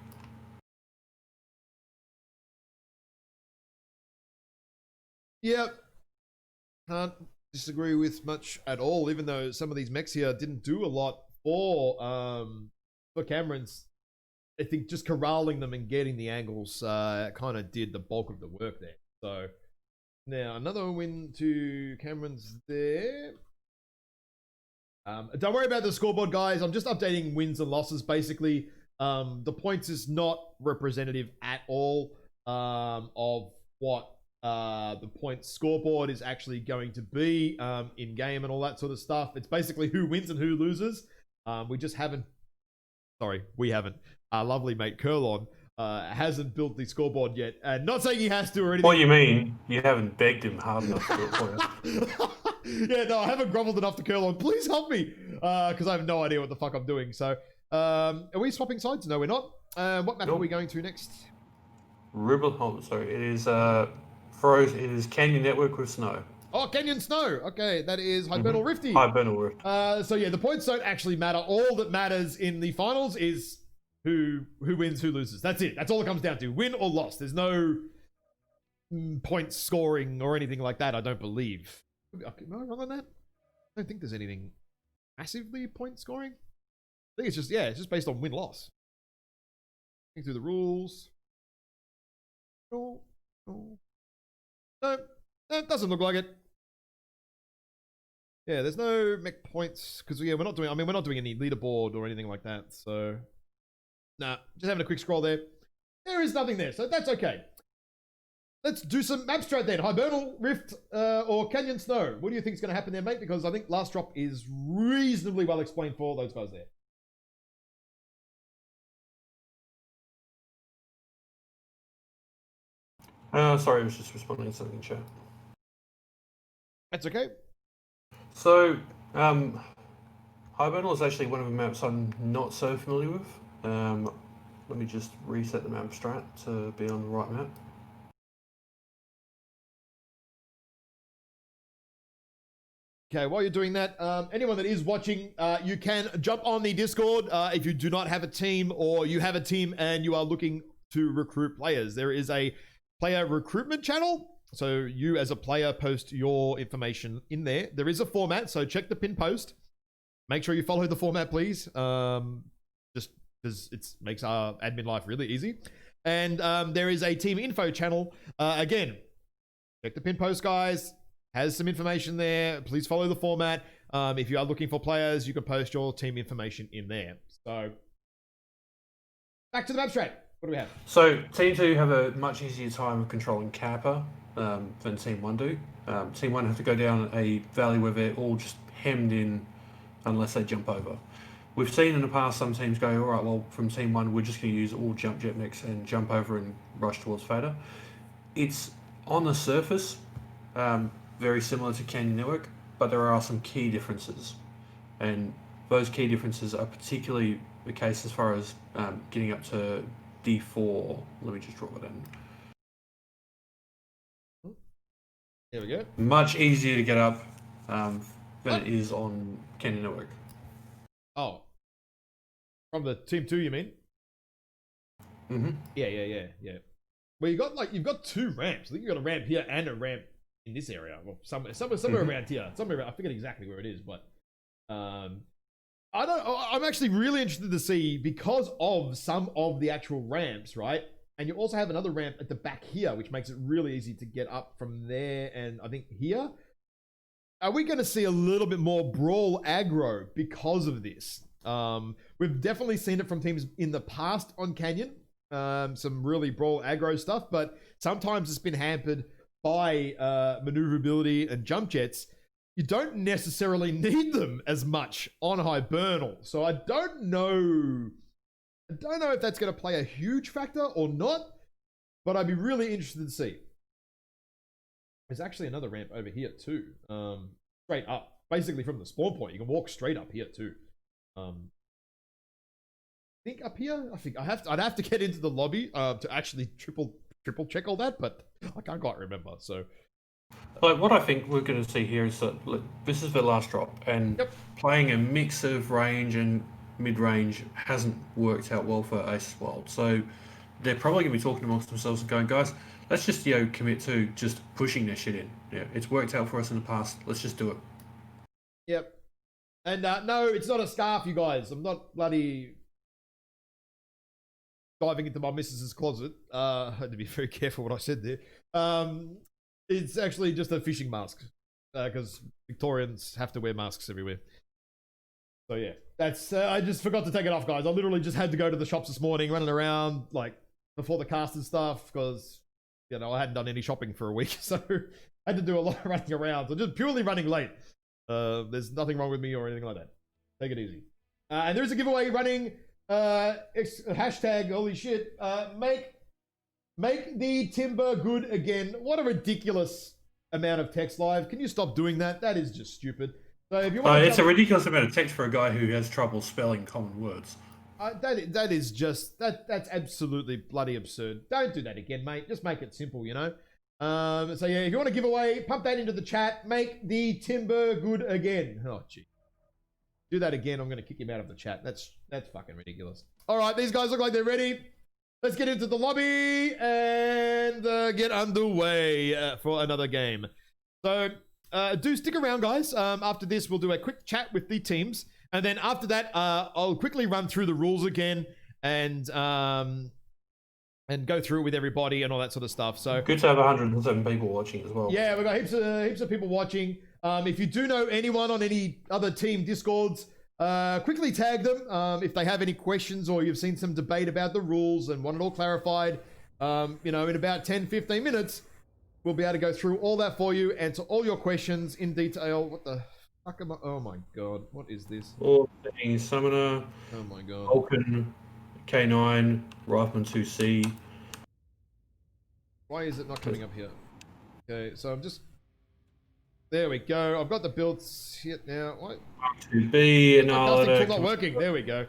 Yep. Can't disagree with much at all, even though some of these mechs here didn't do a lot for Cameron's. I think just corralling them and getting the angles kind of did the bulk of the work there. So now another win to Cameron's there. Don't worry about the scoreboard, guys. I'm just updating wins and losses, basically. The points is not representative at all of what the points scoreboard is actually going to be in game and all that sort of stuff. It's basically who wins and who loses. We just haven't. Sorry, we haven't. Our lovely mate Curlon hasn't built the scoreboard yet. Not saying he has to or anything. What do you mean? You haven't begged him hard enough to do it for you. Yeah, no, I haven't groveled enough to Curlon. Please help me, because I have no idea what the fuck I'm doing. So, are we swapping sides? No, we're not. What map are we going to next? Sorry, it is Froze. It is Canyon Network with snow. Oh, Canyon Snow. Okay, that is Hibernal Rifty. Hibernal Rift. So yeah, the points don't actually matter. All that matters in the finals is who wins, who loses. That's it. That's all it comes down to. Win or loss. There's no point scoring or anything like that. I don't believe. Am I wrong on that? I don't think there's anything massively point scoring. I think it's just it's just based on win loss. Think through the rules. No, it doesn't look like it. Yeah, there's no mech points because we're not doing. I mean, we're not doing any leaderboard or anything like that. So, nah, just having a quick scroll there. There is nothing there, so that's okay. Let's do some map strat then. Hibernal, Rift, or Canyon Snow. What do you think is going to happen there, mate? Because I think last drop is reasonably well explained for all those guys there. Sorry, I was just responding to something in chat. That's okay. So, Hibernal is actually one of the maps I'm not so familiar with. Let me just reset the map strat to be on the right map. Okay, while you're doing that, anyone that is watching, you can jump on the Discord if you do not have a team or you have a team and you are looking to recruit players. There is a player recruitment channel. So you as a player post your information in there. There is a format, so check the pin post. Make sure you follow the format, please. Just because it makes our admin life really easy. And there is a team info channel. Again, check the pin post, guys. Has some information there. Please follow the format. If you are looking for players, you can post your team information in there. So, back to the map strat. What do we have? So, Team 2 have a much easier time of controlling Kappa than Team 1 do. Team 1 have to go down a valley where they're all just hemmed in unless they jump over. We've seen in the past some teams go, all right, well, from Team 1, we're just going to use all jump jet mechs and jump over and rush towards Fader. It's on the surface very similar to Canyon Network, but there are some key differences. And those key differences are particularly the case as far as getting up to D4. Let me just draw it in. There we go. Much easier to get up than it is on Canyon Network. Oh. From the Team 2, you mean? Mm-hmm. Yeah. Well, you've got two ramps. I think you've got a ramp here and a ramp in this area. Well, somewhere around here. I forget exactly where it is, but I'm actually really interested to see, because of some of the actual ramps, right? And you also have another ramp at the back here, which makes it really easy to get up from there. And I think here, are we going to see a little bit more brawl aggro because of this? We've definitely seen it from teams in the past on Canyon. Some really brawl aggro stuff, but sometimes it's been hampered by maneuverability and jump jets. You don't necessarily need them as much on Hibernal. So I don't know if that's going to play a huge factor or not, but I'd be really interested to see. There's actually another ramp over here too, straight up, basically from the spawn point. You can walk straight up here too. I think up here, I'd have to get into the lobby to actually triple check all that, but I can't quite remember. So, like, what I think we're going to see here is that this is the last drop, and playing a mix of range and mid-range hasn't worked out well for Aces Wild. So they're probably going to be talking amongst themselves and going, guys, let's just commit to just pushing their shit in. Yeah, it's worked out for us in the past. Let's just do it. Yep. And no, it's not a scarf, you guys. I'm not bloody diving into my missus's closet. I had to be very careful what I said there. It's actually just a fishing mask, because Victorians have to wear masks everywhere. So yeah, that's I just forgot to take it off, guys. I literally just had to go to the shops this morning, running around like before the cast and stuff, because I hadn't done any shopping for a week, so I had to do a lot of running around. So just purely running late. There's nothing wrong with me or anything like that. Take it easy. And there's a giveaway running. Hashtag holy shit. Make the timber good again. What a ridiculous amount of text live. Can you stop doing that? That is just stupid. So if you want it's a ridiculous amount of text for a guy who has trouble spelling common words. That is just that's absolutely bloody absurd. Don't do that again, mate. Just make it simple, So yeah, if you want to give away, pump that into the chat. Make the timber good again. Oh gee. Do that again, I'm going to kick him out of the chat. That's fucking ridiculous. All right, these guys look like they're ready. let's get into the lobby and get underway for another game. So do stick around, guys. After this, we'll do a quick chat with the teams. And then after that, I'll quickly run through the rules again and go through it with everybody and all that sort of stuff. So good to have 107 people watching as well. Yeah, we've got heaps of people watching. If you do know anyone on any other team Discords, quickly tag them if they have any questions or you've seen some debate about the rules and want it all clarified. In about 10-15 minutes, we'll be able to go through all that for you, answer all your questions in detail. What the fuck am I? Oh my god, what is this? All things Summoner. Oh my god. Vulcan, K9, Rifleman 2C. Why is it not coming up here? Okay, so I'm just... There we go. I've got the builds here now. What? 2B, and Casting tool not working. There we go.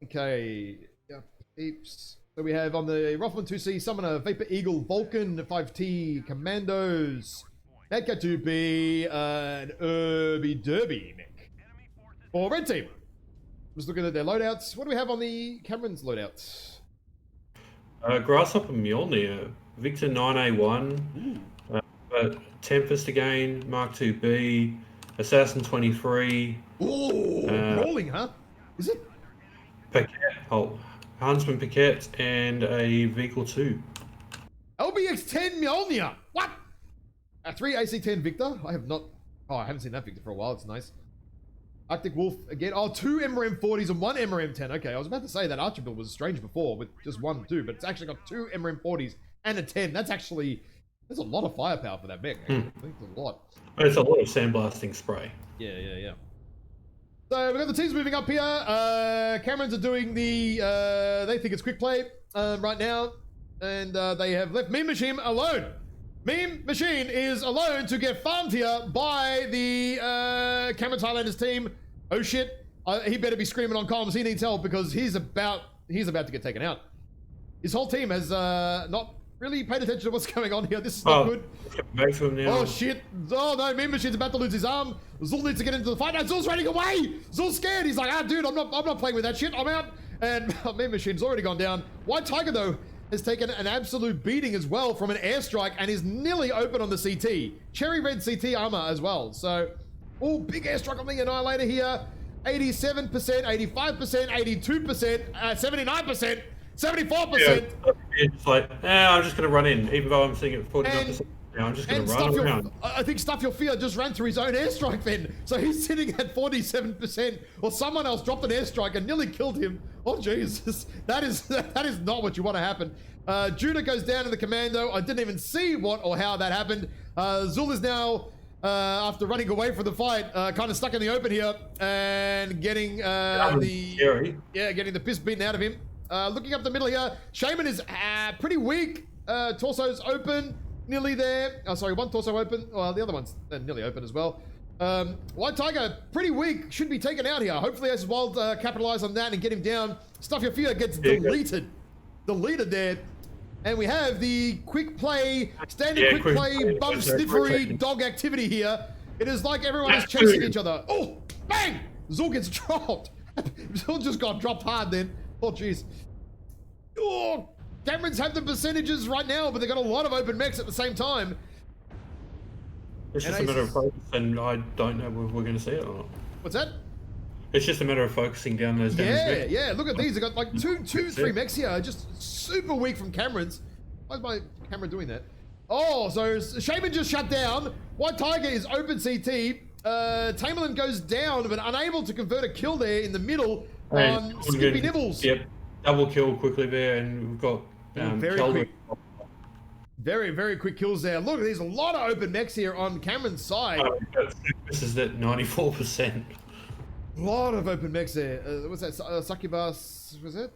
Okay. Yeah, heaps. So we have on the Rothman 2C Summoner, Vapor Eagle, Vulcan, 5T, Commandos, Medcat 2B, and Irby Derby mech. For red team. Just looking at their loadouts. What do we have on the Cameron's loadouts? Grasshopper Mjolnir, Victor 9A1, Tempest again, Mark 2B, Assassin 23. Ooh, rolling, huh? Is it? Paquette, Huntsman Paquette, and a Vehicle 2. LBX 10 Mjolnir. What? A 3 AC 10 Victor. I haven't seen that Victor for a while. It's nice. Arctic Wolf again. Oh, 2 MRM 40s and 1 MRM 10. Okay, I was about to say that Archer build was strange before with just 1 2, but it's actually got 2 MRM 40s and a 10. That's a lot of firepower for that mech. I think it's a lot. It's a lot of sandblasting spray. Yeah. So we've got the teams moving up here. Camerons are doing the, they think it's quick play right now. And they have left Meme Machine alone. Meme Machine is alone to get farmed here by the Cameron Highlanders team. Oh shit. He better be screaming on comms. He needs help because he's about to get taken out. His whole team has not really paid attention to what's going on here. This is not good. Back to him now. Oh shit. Oh no, Meme Machine's about to lose his arm. Zul needs to get into the fight. Now Zul's running away. Zul's scared. He's like, dude, I'm not playing with that shit. I'm out. And Meme Machine's already gone down. White Tiger though has taken an absolute beating as well from an airstrike and is nearly open on the CT. Cherry red CT armor as well. So, big airstrike on the Annihilator here. 87%, 85%, 82%, 79%, 74%. Yeah, it's like, I'm just going to run in, even though I'm sitting at 49%. I'm just going to run around. I think Stuff Your Fear just ran through his own airstrike then. So he's sitting at 47%, or someone else dropped an airstrike and nearly killed him. Oh Jesus, that is not what you want to happen. Judah goes down in the commando. I didn't even see what or how that happened. Zul is now, after running away from the fight, kind of stuck in the open here and getting getting the piss beaten out of him. Looking up the middle here, Shaman is pretty weak. Torso's open. Nearly there. Oh, sorry, one torso open. Well, the other one's nearly open as well. White Tiger, pretty weak. Should be taken out here. Hopefully, Aces Wild capitalize on that and get him down. Stuff Your Fear gets deleted. Deleted there. And we have the quick play, standard quick play, bump sniffery dog activity here. It is like everyone is chasing each other. Oh, bang! Zul gets dropped. Zul just got dropped hard then. Oh, jeez. Oh, Camerons have the percentages right now, but they've got a lot of open mechs at the same time. It's just a matter of focus, and I don't know if we're going to see it or not. What's that? It's just a matter of focusing down those damage mechs. Yeah, look at these. They've got like three mechs here, just super weak from Camerons. Why is my camera doing that? Oh, so Shaman just shut down. White Tiger is open CT. Tamerlan goes down, but unable to convert a kill there in the middle on Skippy Nibbles. Yep, double kill quickly there, and we've got very quick. Very quick kills there. Look, there's a lot of open mechs here on Cameron's side. This is at 94%. A lot of open mechs there. What's that? Succubus, was it?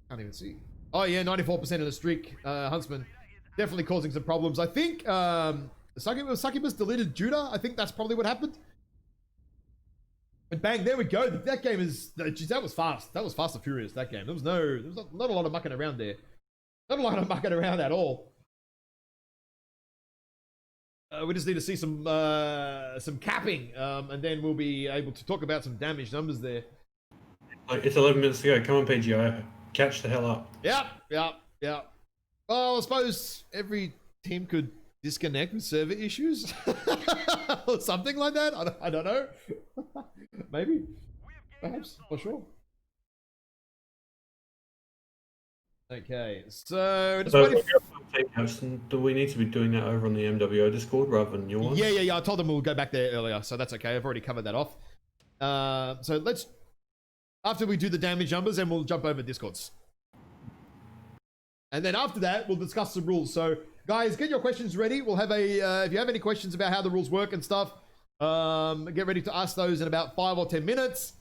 Can't even see. Oh yeah, 94% of the streak. Huntsman definitely causing some problems. I think Succubus deleted Judah. I think that's probably what happened. And bang, there we go. That game is, geez, that was fast. That was fast and furious, that game. There was not a lot of mucking around there. Not a lot of mucking around at all. We just need to see some capping, and then we'll be able to talk about some damage numbers there. It's 11 minutes to go. Come on, PGI. catch the hell up. Yep. Well, I suppose every team could disconnect with server issues or something like that. I don't know. Maybe. Perhaps. Not sure. Okay, so just waiting. Do we need to be doing that over on the MWO Discord rather than your one? Yeah. I told them we'll go back there earlier, so that's okay. I've already covered that off. So let's, after we do the damage numbers, then we'll jump over Discords. And then after that, we'll discuss the rules. So guys, get your questions ready. We'll have a, if you have any questions about how the rules work and stuff, get ready to ask those in about 5 or 10 minutes.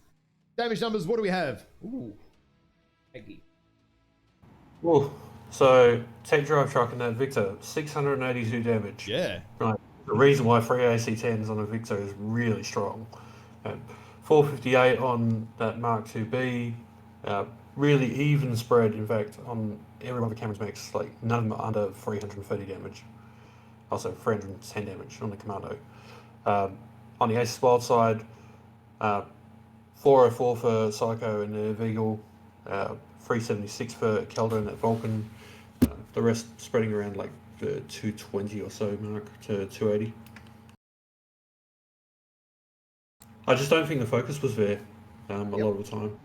Damage numbers, what do we have? Ooh, Peggy. Ooh. So, tech drive truck and that Victor, 682 damage. Yeah. Right. The reason why 3 AC-10s on a Victor is really strong. 458 on that Mark IIB. Really even spread, in fact, on every one of the cameras makes, like, none of them are under 330 damage. Also, 310 damage on the Commando. On the Aces Wild side, 404 for Psycho and the Veagle, 376 for Kelder and that Vulcan. The rest spreading around like the 220 or so mark to 280. I just don't think the focus was there a lot of the time.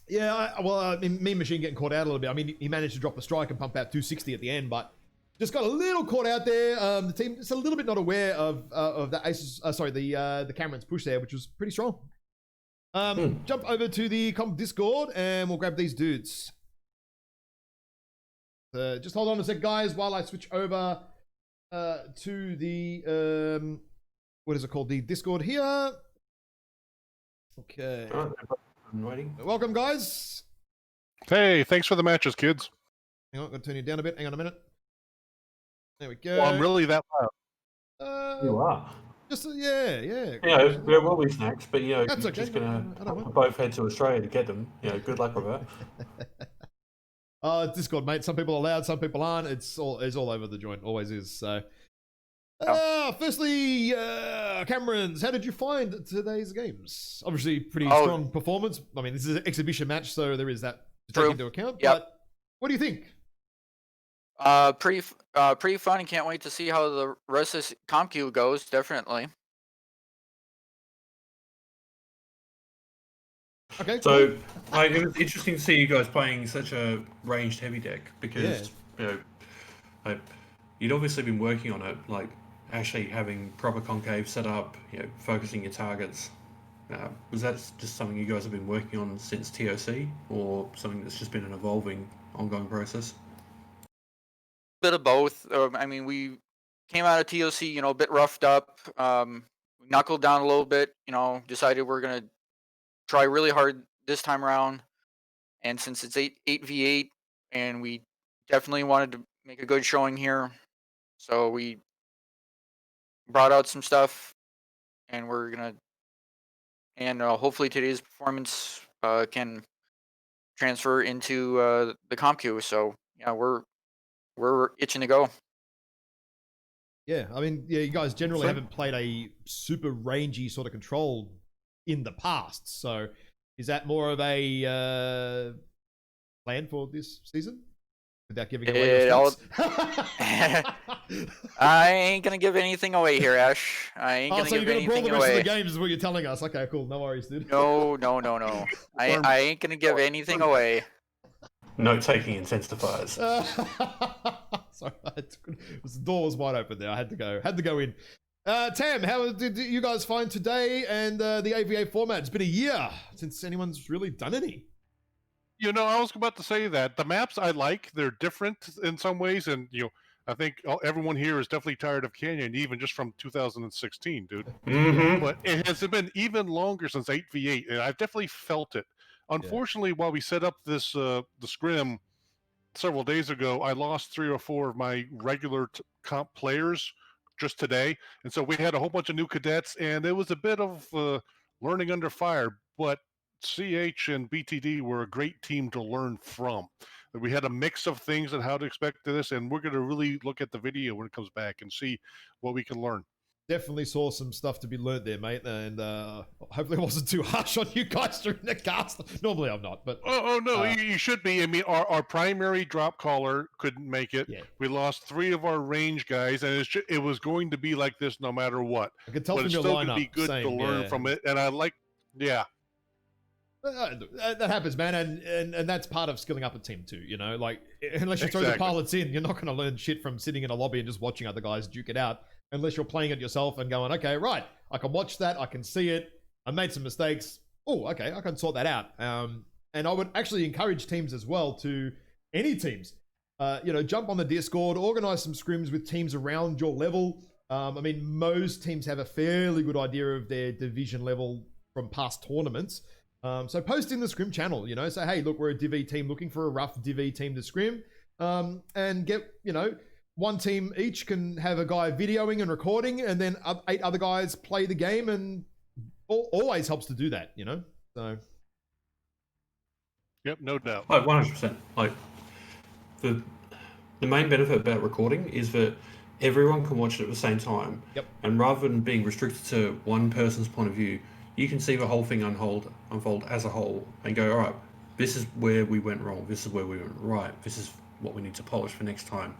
Yeah, Mean Machine getting caught out a little bit. I mean, he managed to drop a strike and pump out 260 at the end, but just got a little caught out there. The team just a little bit not aware of the Aces, the Cameron's push there, which was pretty strong. Jump over to the comp Discord and we'll grab these dudes. Just hold on a sec, guys, while I switch over to the what is it called? The Discord here. Okay. I'm waiting. Welcome, guys. Hey, thanks for the matches, kids. Hang on, I'm gonna turn you down a bit. Hang on a minute. There we go. Well, I'm really that loud. You are. Just yeah. You know, there will be snacks, but you know, That's you're okay. just gonna both head to Australia to get them. You know, good luck with that. Discord, mate. Some people are loud, some people aren't. It's all over the joint. Always is. So, firstly, Camerons, how did you find today's games? Obviously, pretty strong performance. I mean, this is an exhibition match, so there is that to take into account. Yep. But what do you think? Pretty fun, and can't wait to see how the rest of this comp queue goes. Definitely. Okay. So, it was interesting to see you guys playing such a ranged heavy deck because you know, you'd obviously been working on it, like actually having proper concave set up, you know, focusing your targets. Was that just something you guys have been working on since TOC, or something that's just been an evolving, ongoing process? Bit of both. I mean, we came out of TOC, you know, a bit roughed up, knuckled down a little bit, you know, decided we're gonna try really hard this time around. And since it's 8v8, and we definitely wanted to make a good showing here, so we brought out some stuff, and we're gonna, and hopefully today's performance can transfer into the comp queue. So yeah, we're itching to go. Yeah, I mean, you guys generally haven't played a super rangy sort of control in the past. So is that more of a plan for this season? Without giving away your stats? I ain't gonna give anything away here, Ash. I ain't gonna give anything away. So you're gonna brawl the rest of the games is what you're telling us. Okay, cool. No worries, dude. No. I ain't gonna give anything away. Note-taking intensifiers. Sorry, the door was wide open there. I had to go in. Tam, how did you guys find today and the AVA format? It's been a year since anyone's really done any. You know, I was about to say that the maps I like, they're different in some ways, and you know, I think everyone here is definitely tired of Canyon, even just from 2016, dude. Mm-hmm. But it has been even longer since 8v8, and I've definitely felt it. Unfortunately, while we set up this the scrim several days ago, I lost 3 or 4 of my regular comp players just today, and so we had a whole bunch of new cadets, and it was a bit of learning under fire. But CH and BTD were a great team to learn from. We had a mix of things and how to expect this, and we're going to really look at the video when it comes back and see what we can learn. definitely saw some stuff to be learned there, mate, and hopefully it wasn't too harsh on you guys during the cast. Normally I'm not, but Oh no, you should be. I mean, our primary drop caller couldn't make it. yeah, We lost 3 of our range guys, and it was going to be like this no matter what. I could tell But from it's your still going lineup. to be good same, to learn yeah. from it, and I like, yeah. That happens, man, and that's part of skilling up a team too. You know, like unless you throw the Exactly. pilots in, you're not going to learn shit from sitting in a lobby and just watching other guys duke it out. Unless you're playing it yourself and going, okay, right, I can watch that, I can see it. I made some mistakes. Oh, okay, I can sort that out. And I would actually encourage teams as well to any teams, jump on the Discord, organize some scrims with teams around your level. I mean, most teams have a fairly good idea of their division level from past tournaments. So post in the scrim channel, say, hey, look, we're a Div E team looking for a rough Div E team to scrim, and get, one team each can have a guy videoing and recording, and then 8 other guys play the game, and always helps to do that, so. Yep, no doubt. Like 100%. Like the main benefit about recording is that everyone can watch it at the same time. Yep. And rather than being restricted to one person's point of view, you can see the whole thing unfold as a whole and go, all right, this is where we went wrong. This is where we went right. This is what we need to polish for next time.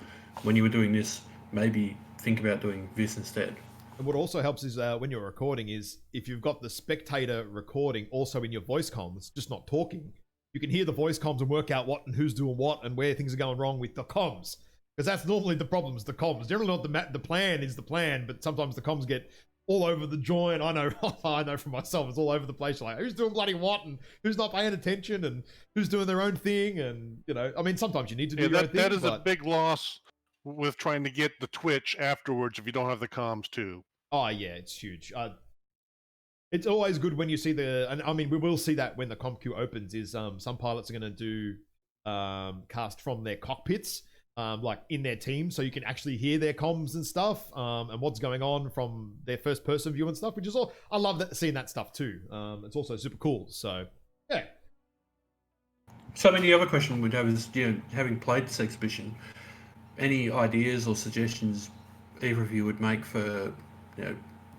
When you were doing this, maybe think about doing this instead. And what also helps is when you're recording is if you've got the spectator recording also in your voice comms, just not talking, you can hear the voice comms and work out what and who's doing what and where things are going wrong with the comms. Because that's normally the problems, the comms. Generally not the plan is the plan, but sometimes the comms get all over the joint. I know for myself, it's all over the place. You're like, who's doing bloody what and who's not paying attention and who's doing their own thing. And, I mean, sometimes you need to do your own thing. That is a big loss with trying to get the Twitch afterwards if you don't have the comms too. Oh, yeah, it's huge. It's always good when you see and I mean, we will see that when the comp queue opens is some pilots are going to do cast from their cockpits, like in their team, so you can actually hear their comms and stuff, and what's going on from their first person view and stuff, which is all, I love seeing that stuff too. It's also super cool. So, yeah. So, I mean, the other question we'd have is, having played this exhibition, any ideas or suggestions either of you would make for,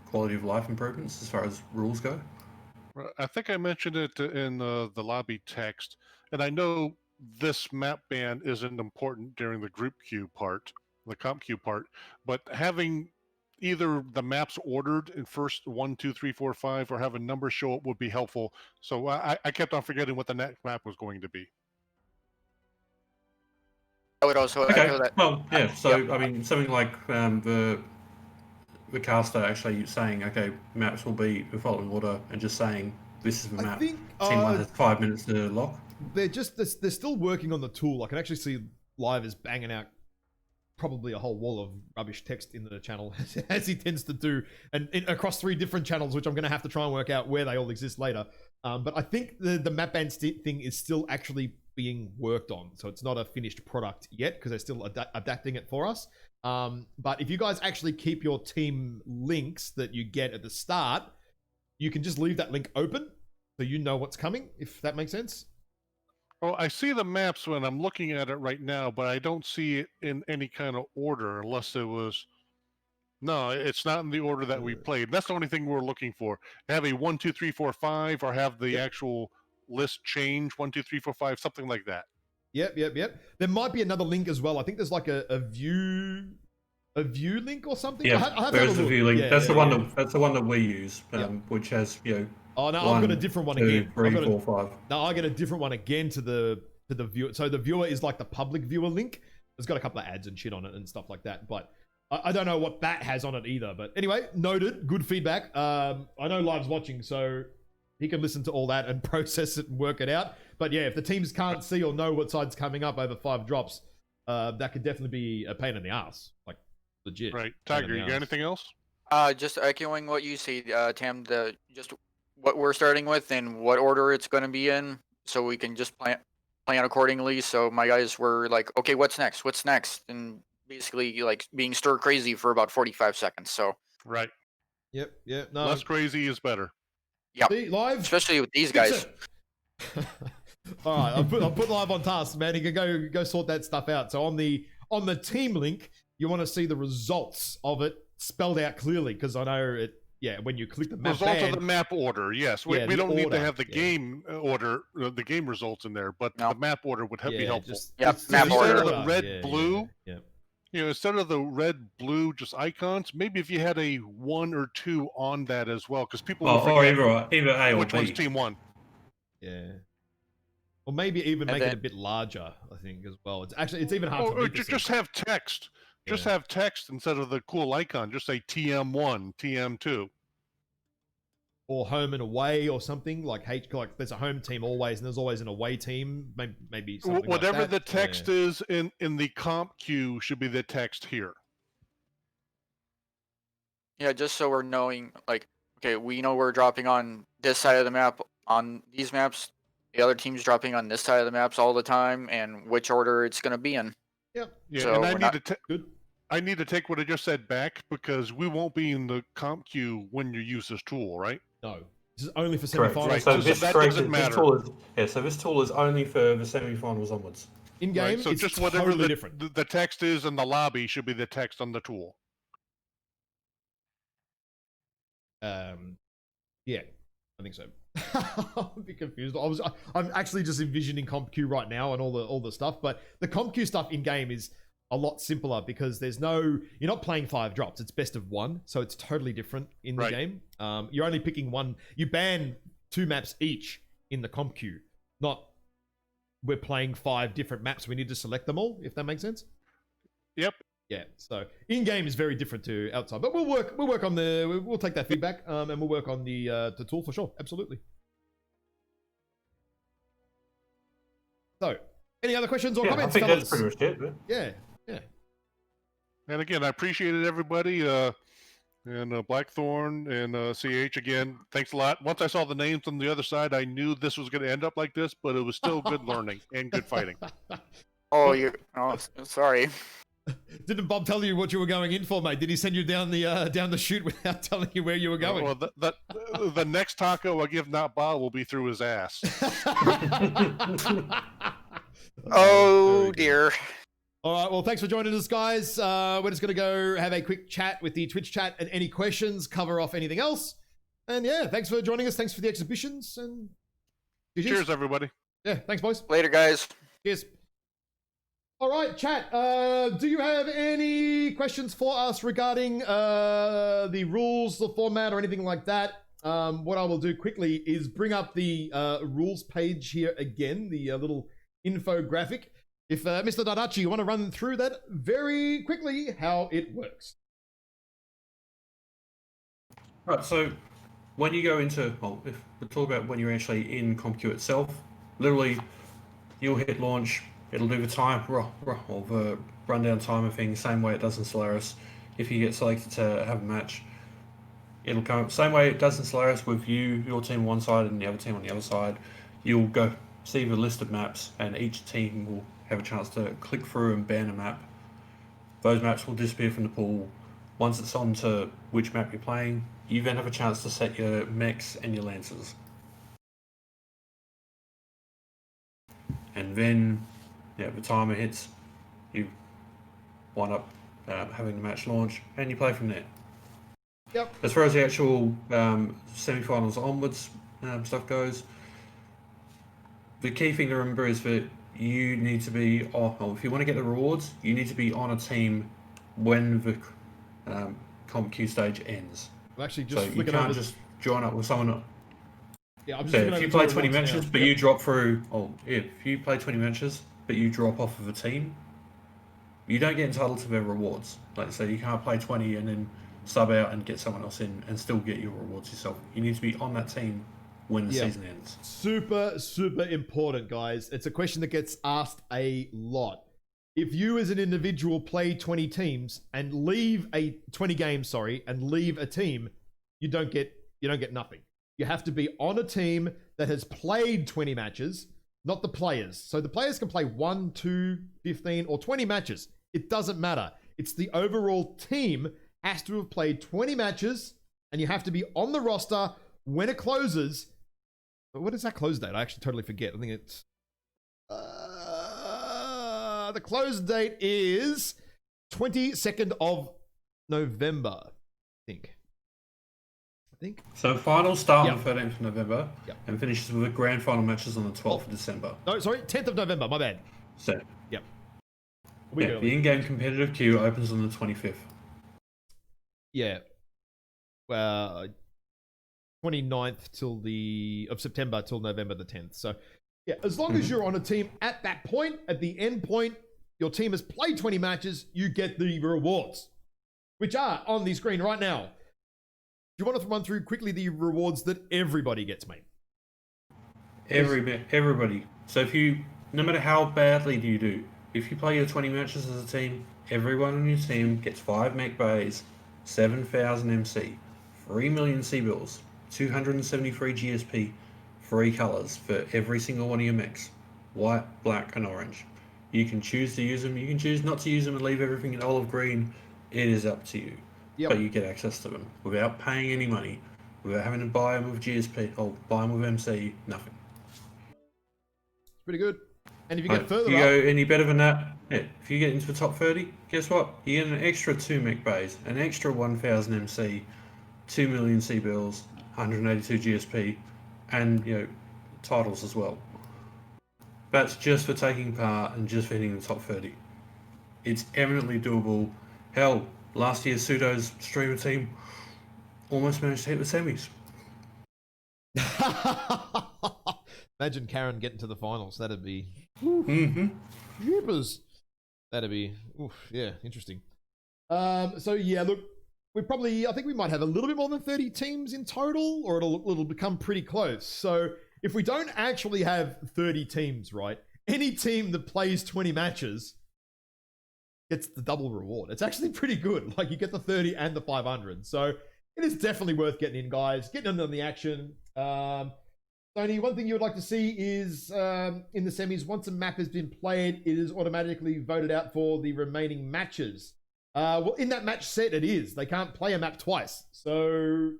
quality of life improvements as far as rules go? I think I mentioned it in the lobby text, and I know this map ban isn't important during the group queue part, the comp queue part, but having either the maps ordered in first 1, 2, 3, 4, 5, or have a number show up would be helpful. So I kept on forgetting what the next map was going to be. I would also echo that. Well, yeah. So Yep. I mean, something like the caster actually saying, okay, maps will be the following order, and just saying this is the map. I think Team 1 has 5 minutes to lock. they're still working on the tool. I can actually see Live is banging out probably a whole wall of rubbish text in the channel as he tends to do, and across 3 different channels, which I'm going to have to try and work out where they all exist later. But I think the map ban thing is still actually being worked on, so it's not a finished product yet because they're still adapting it for us. But if you guys actually keep your team links that you get at the start, you can just leave that link open so you know what's coming, if that makes sense. Well, I see the maps when I'm looking at it right now, but I don't see it in any kind of order unless it was... No, it's not in the order that we played. That's the only thing we're looking for. Have a 1, 2, 3, 4, 5, or have the actual list change 1, 2, 3, 4, 5, something like that. Yep. There might be another link as well. I think there's like a view link or something. Yeah, there is the view link. That's the one that we use, which has Oh no, 1, I've got a different one 2, again. 3, 4, 5. No, I got a different one again to the viewer. So the viewer is like the public viewer link. It's got a couple of ads and shit on it and stuff like that. But I don't know what that has on it either. But anyway, noted. Good feedback. I know Live's watching, so he can listen to all that and process it and work it out. But yeah, if the teams can't see or know what side's coming up over 5 drops, that could definitely be a pain in the ass. Like legit. Right. Tiger, you got anything else? Just echoing what you say, Tam, just what we're starting with and what order it's going to be in, so we can just plan accordingly. So my guys were like, okay, what's next? And basically like being stir crazy for about 45 seconds. So right. Yep. No. Less crazy is better. Yeah. Live, especially with these guys. All right, I'll put Live on task, man. He can go sort that stuff out. So on the team link, you want to see the results of it spelled out clearly because I know it. Yeah, when you click the map Results band, of the map order, yes. We, Yeah, we the don't need order, to have the yeah. game order, the game results in there, but No. the map order would be helpful. Yep, it's map the order. Instead of the red, Yeah, blue, yeah. instead of the red, blue, just icons, maybe if you had a 1 or 2 on that as well, because people will Or forget either A or which one's B. team 1. Yeah. Or maybe even And make it then- a bit larger, I think, as well. It's even hard for Or me to just see. have text. Just Yeah. have text instead of the cool icon. Just say TM1, TM2. Or home and away or something like there's a home team always and there's always an away team. Maybe something Whatever like that. the text is in the comp queue should be the text here. Yeah, just so we're knowing, like, okay, we know we're dropping on this side of the map on these maps. The other team's dropping on this side of the maps all the time, and which order it's going to be in. Yep. Yeah, So and we're not- Good. I need to take what I just said back because we won't be in the comp queue when you use this tool, right? No. This is only for Correct. semifinals. Right, So so this that correct, doesn't matter. So this tool is only for the semi-finals onwards. In game, Right, so it's just whatever totally different. the text is in the lobby should be the text on the tool. Yeah, I think so. I'm a bit confused. I'm actually just envisioning CompQ right now and all the stuff, but the CompQ stuff in game is a lot simpler because you're not playing 5 drops. It's best of 1, so it's totally different in the Right. game. You're only picking 1. You ban 2 maps each in the CompQ, not we're playing 5 different maps. We need to select them all, if that makes sense. Yep. Yeah, so in game is very different to outside, but we'll work on we'll take that feedback and we'll work on the tool for sure. Absolutely. So, any other questions or Yeah, I comments, think fellas? that's pretty much it. But... Yeah. And again, I appreciated everybody. And Blackthorn and CH again, thanks a lot. Once I saw the names on the other side, I knew this was going to end up like this, but it was still good learning and good fighting. Oh, sorry. Didn't Bob tell you what you were going in for, mate? Did he send you down the chute without telling you where you were going? Well, the next taco I give not Bob will be through his ass. Oh, very good. dear. All right, well, thanks for joining us, guys. We're just going to go have a quick chat with the Twitch chat and any questions, cover off anything else. And yeah, thanks for joining us. Thanks for the exhibitions. And Cheers, everybody. Yeah, thanks, boys. Later, guys. Cheers. All right, chat. Do you have any questions for us regarding the rules, the format, or anything like that? What I will do quickly is bring up the rules page here again, the little infographic. If Mr. Dadachi, you want to run through that very quickly, how it works. Right, so when you go into, well, if we talk about when you're actually in CompQ itself, literally you'll hit launch, it'll do the time, or the rundown timer thing, same way it does in Solaris. If you get selected to have a match, it'll come same way it does in Solaris with your team on one side and the other team on the other side. You'll go see the list of maps and each team will have a chance to click through and ban a map. Those maps will disappear from the pool. Once it's on to which map you're playing, you then have a chance to set your mechs and your lancers. And then, yeah, the timer hits, you wind up having the match launch, and you play from there. Yep. As far as the actual semi-finals onwards stuff goes, the key thing to remember is that you need to be, if you want to get the rewards, you need to be on a team when the CompQ stage ends. I'm actually just So you flicking can't over. just join up with someone. Yeah, I'm just So flicking if over you to play the 20 rewards matches, now. but Yep. you drop through, if you play 20 matches, but you drop off of a team, you don't get entitled to their rewards. Like I say, you can't play 20 and then sub out and get someone else in and still get your rewards yourself. You need to be on that team when the season ends. Super, super important, guys. It's a question that gets asked a lot. If you as an individual play 20 teams and leave 20 games, and leave a team, you don't get nothing. You have to be on a team that has played 20 matches, not the players. So the players can play 1, 2, 15, or 20 matches. It doesn't matter. It's the overall team has to have played 20 matches, and you have to be on the roster when it closes. What is that close date? I actually totally forget. I think it's... the close date is 22nd of November, I think. So finals start Yep. on the 13th of November Yep. and finishes with the grand final matches on the 12th of December. No, sorry, 10th of November. My bad. So, A week yeah, early. the in-game competitive queue opens on the 25th. Yeah. 29th of September till November the 10th. So, yeah, as long as you're on a team at that point, at the end point, your team has played 20 matches, you get the rewards, which are on the screen right now. Do you want to run through quickly the rewards that everybody gets, mate? Everybody. So if you, no matter how badly do you do, if you play your 20 matches as a team, everyone on your team gets 5 mech bays, 7,000 MC, 3 million C-bills, 273 GSP, 3 colours for every single one of your mechs. White, black and orange. You can choose to use them, you can choose not to use them and leave everything in olive green. It is up to you. Yep. But you get access to them without paying any money, without having to buy them with GSP or buy them with MC, nothing. It's pretty good. And if you get further if you up, go any better than that, yeah, if you get into the top 30, guess what? You get an extra 2 mech bays, an extra 1,000 MC, 2 million C-bills, 182 GSP, and titles as well. That's just for taking part and just for hitting the top 30. It's eminently doable. Hell, last year's Pseudo's streamer team almost managed to hit the semis. imagine Karen getting to the finals. That'd be jeepers. That'd be interesting. So yeah, look, I think we might have a little bit more than 30 teams in total, or it'll become pretty close. So if we don't actually have 30 teams, right, any team that plays 20 matches gets the double reward. It's actually pretty good. Like, you get the 30 and the 500. So it is definitely worth getting in, guys. Getting in on the action. Tony, one thing you would like to see is in the semis, once a map has been played, it is automatically voted out for the remaining matches. Well, in that match set, it is. They can't play a map twice. So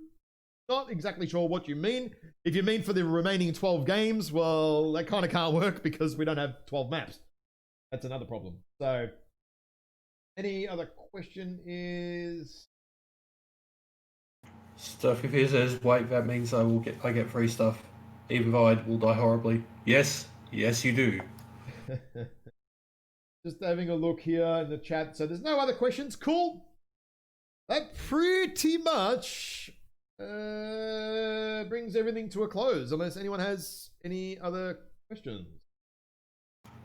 not exactly sure what you mean. If you mean for the remaining 12 games, well, that kind of can't work because we don't have 12 maps. That's another problem. So any other question is... Stuff if he says, wait, that means I get free stuff, even though I will die horribly. Yes, you do. Just having a look here in the chat. So there's no other questions. Cool. That pretty much brings everything to a close, unless anyone has any other questions.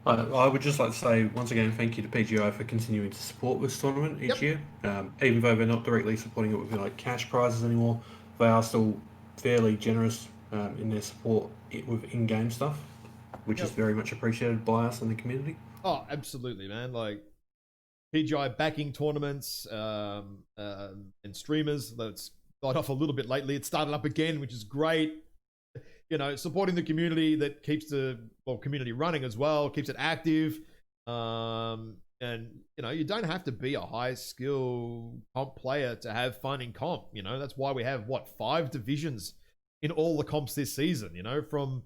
I would just like to say, once again, thank you to PGI for continuing to support this tournament each year. Even though they're not directly supporting it with cash prizes anymore, they are still fairly generous in their support with in-game stuff, which is very much appreciated by us and the community. Oh, absolutely, man. Like, PGI backing tournaments and streamers. That's died off a little bit lately. It started up again, which is great. Supporting the community that keeps the community running as well, keeps it active. And you don't have to be a high skill comp player to have fun in comp. That's why we have 5 divisions in all the comps this season. From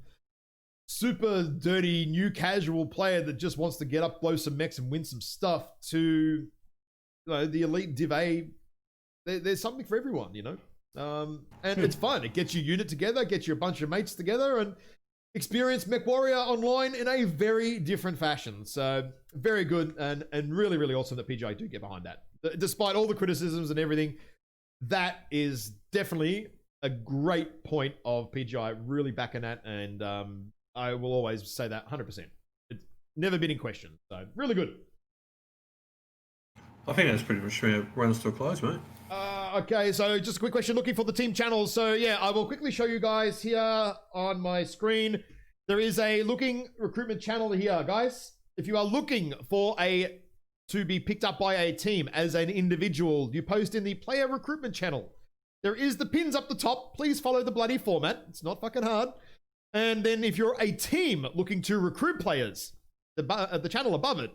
super dirty new casual player that just wants to get up, blow some mechs and win some stuff, to the elite Div A. There's something for everyone. And it's fun. It gets your unit together, gets you a bunch of mates together, and experience MechWarrior online in a very different fashion. So very good and really, really awesome that PGI do get behind that. Despite all the criticisms and everything, that is definitely a great point of PGI really backing that, and I will always say that 100%. It's never been in question. So really good. I think that's pretty much runs to a close, mate. Okay, so just a quick question. Looking for the team channels. So yeah, I will quickly show you guys here on my screen. There is a looking recruitment channel here, guys. If you are looking for to be picked up by a team as an individual, you post in the player recruitment channel. There is the pins up the top. Please follow the bloody format. It's not fucking hard. And then if you're a team looking to recruit players, the channel above it,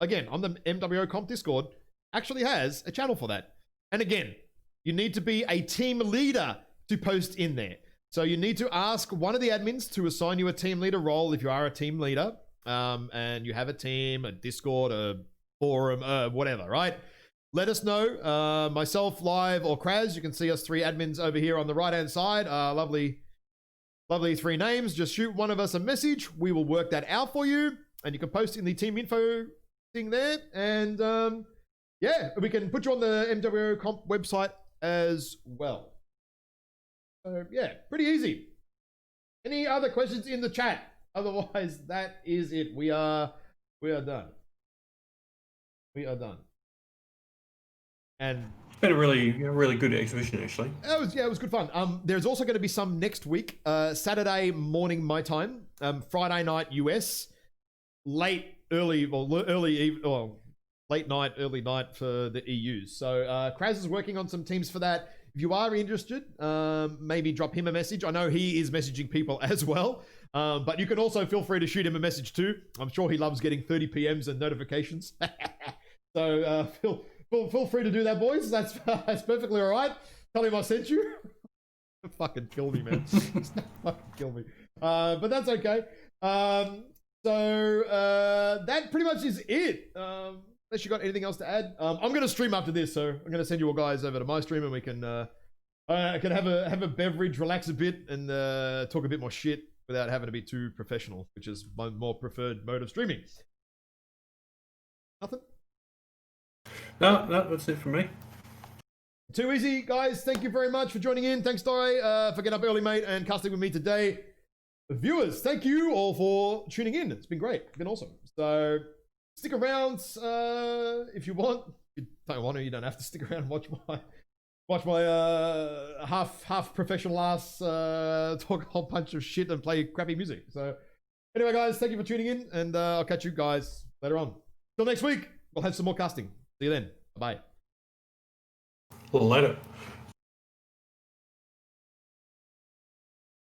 again, on the MWO Comp Discord, actually has a channel for that. And again, you need to be a team leader to post in there. So you need to ask one of the admins to assign you a team leader role if you are a team leader, and you have a team, a Discord, a forum, whatever, right? let us know. Myself, Live, or Kraz. You can see us 3 admins over here on the right-hand side. Lovely 3 names. Just shoot one of us a message. We will work that out for you. And you can post in the team info thing there. And yeah, we can put you on the MWO comp website as well. So yeah, pretty easy. Any other questions in the chat? Otherwise, that is it. We are done. We are done. And it's been a really good exhibition, actually. It was good fun. There's also going to be some next week. Saturday morning my time, Friday night US, late night, early night for the EUs. So Kraz is working on some teams for that. If you are interested, maybe drop him a message. I know he is messaging people as well, but you can also feel free to shoot him a message too. I'm sure he loves getting 30 PMs and notifications. So feel free to do that, boys. That's perfectly all right. Tell him I sent you. Fucking kill me, man. Fucking kill me. But that's okay. So that pretty much is it. Unless you got anything else to add, I'm going to stream after this, so I'm going to send you all guys over to my stream, and we can have a beverage, relax a bit, and talk a bit more shit without having to be too professional, which is my more preferred mode of streaming. Nothing? No, that's it for me. Too easy, guys. Thank you very much for joining in. Thanks, Dai, for getting up early, mate, and casting with me today. Viewers, thank you all for tuning in. It's been great. It's been awesome. So stick around if you want. If you don't want to, you don't have to stick around and watch my half professional ass talk a whole bunch of shit and play crappy music. So anyway, guys, thank you for tuning in, and I'll catch you guys later on. Till next week, we'll have some more casting. See you then. Bye. Later.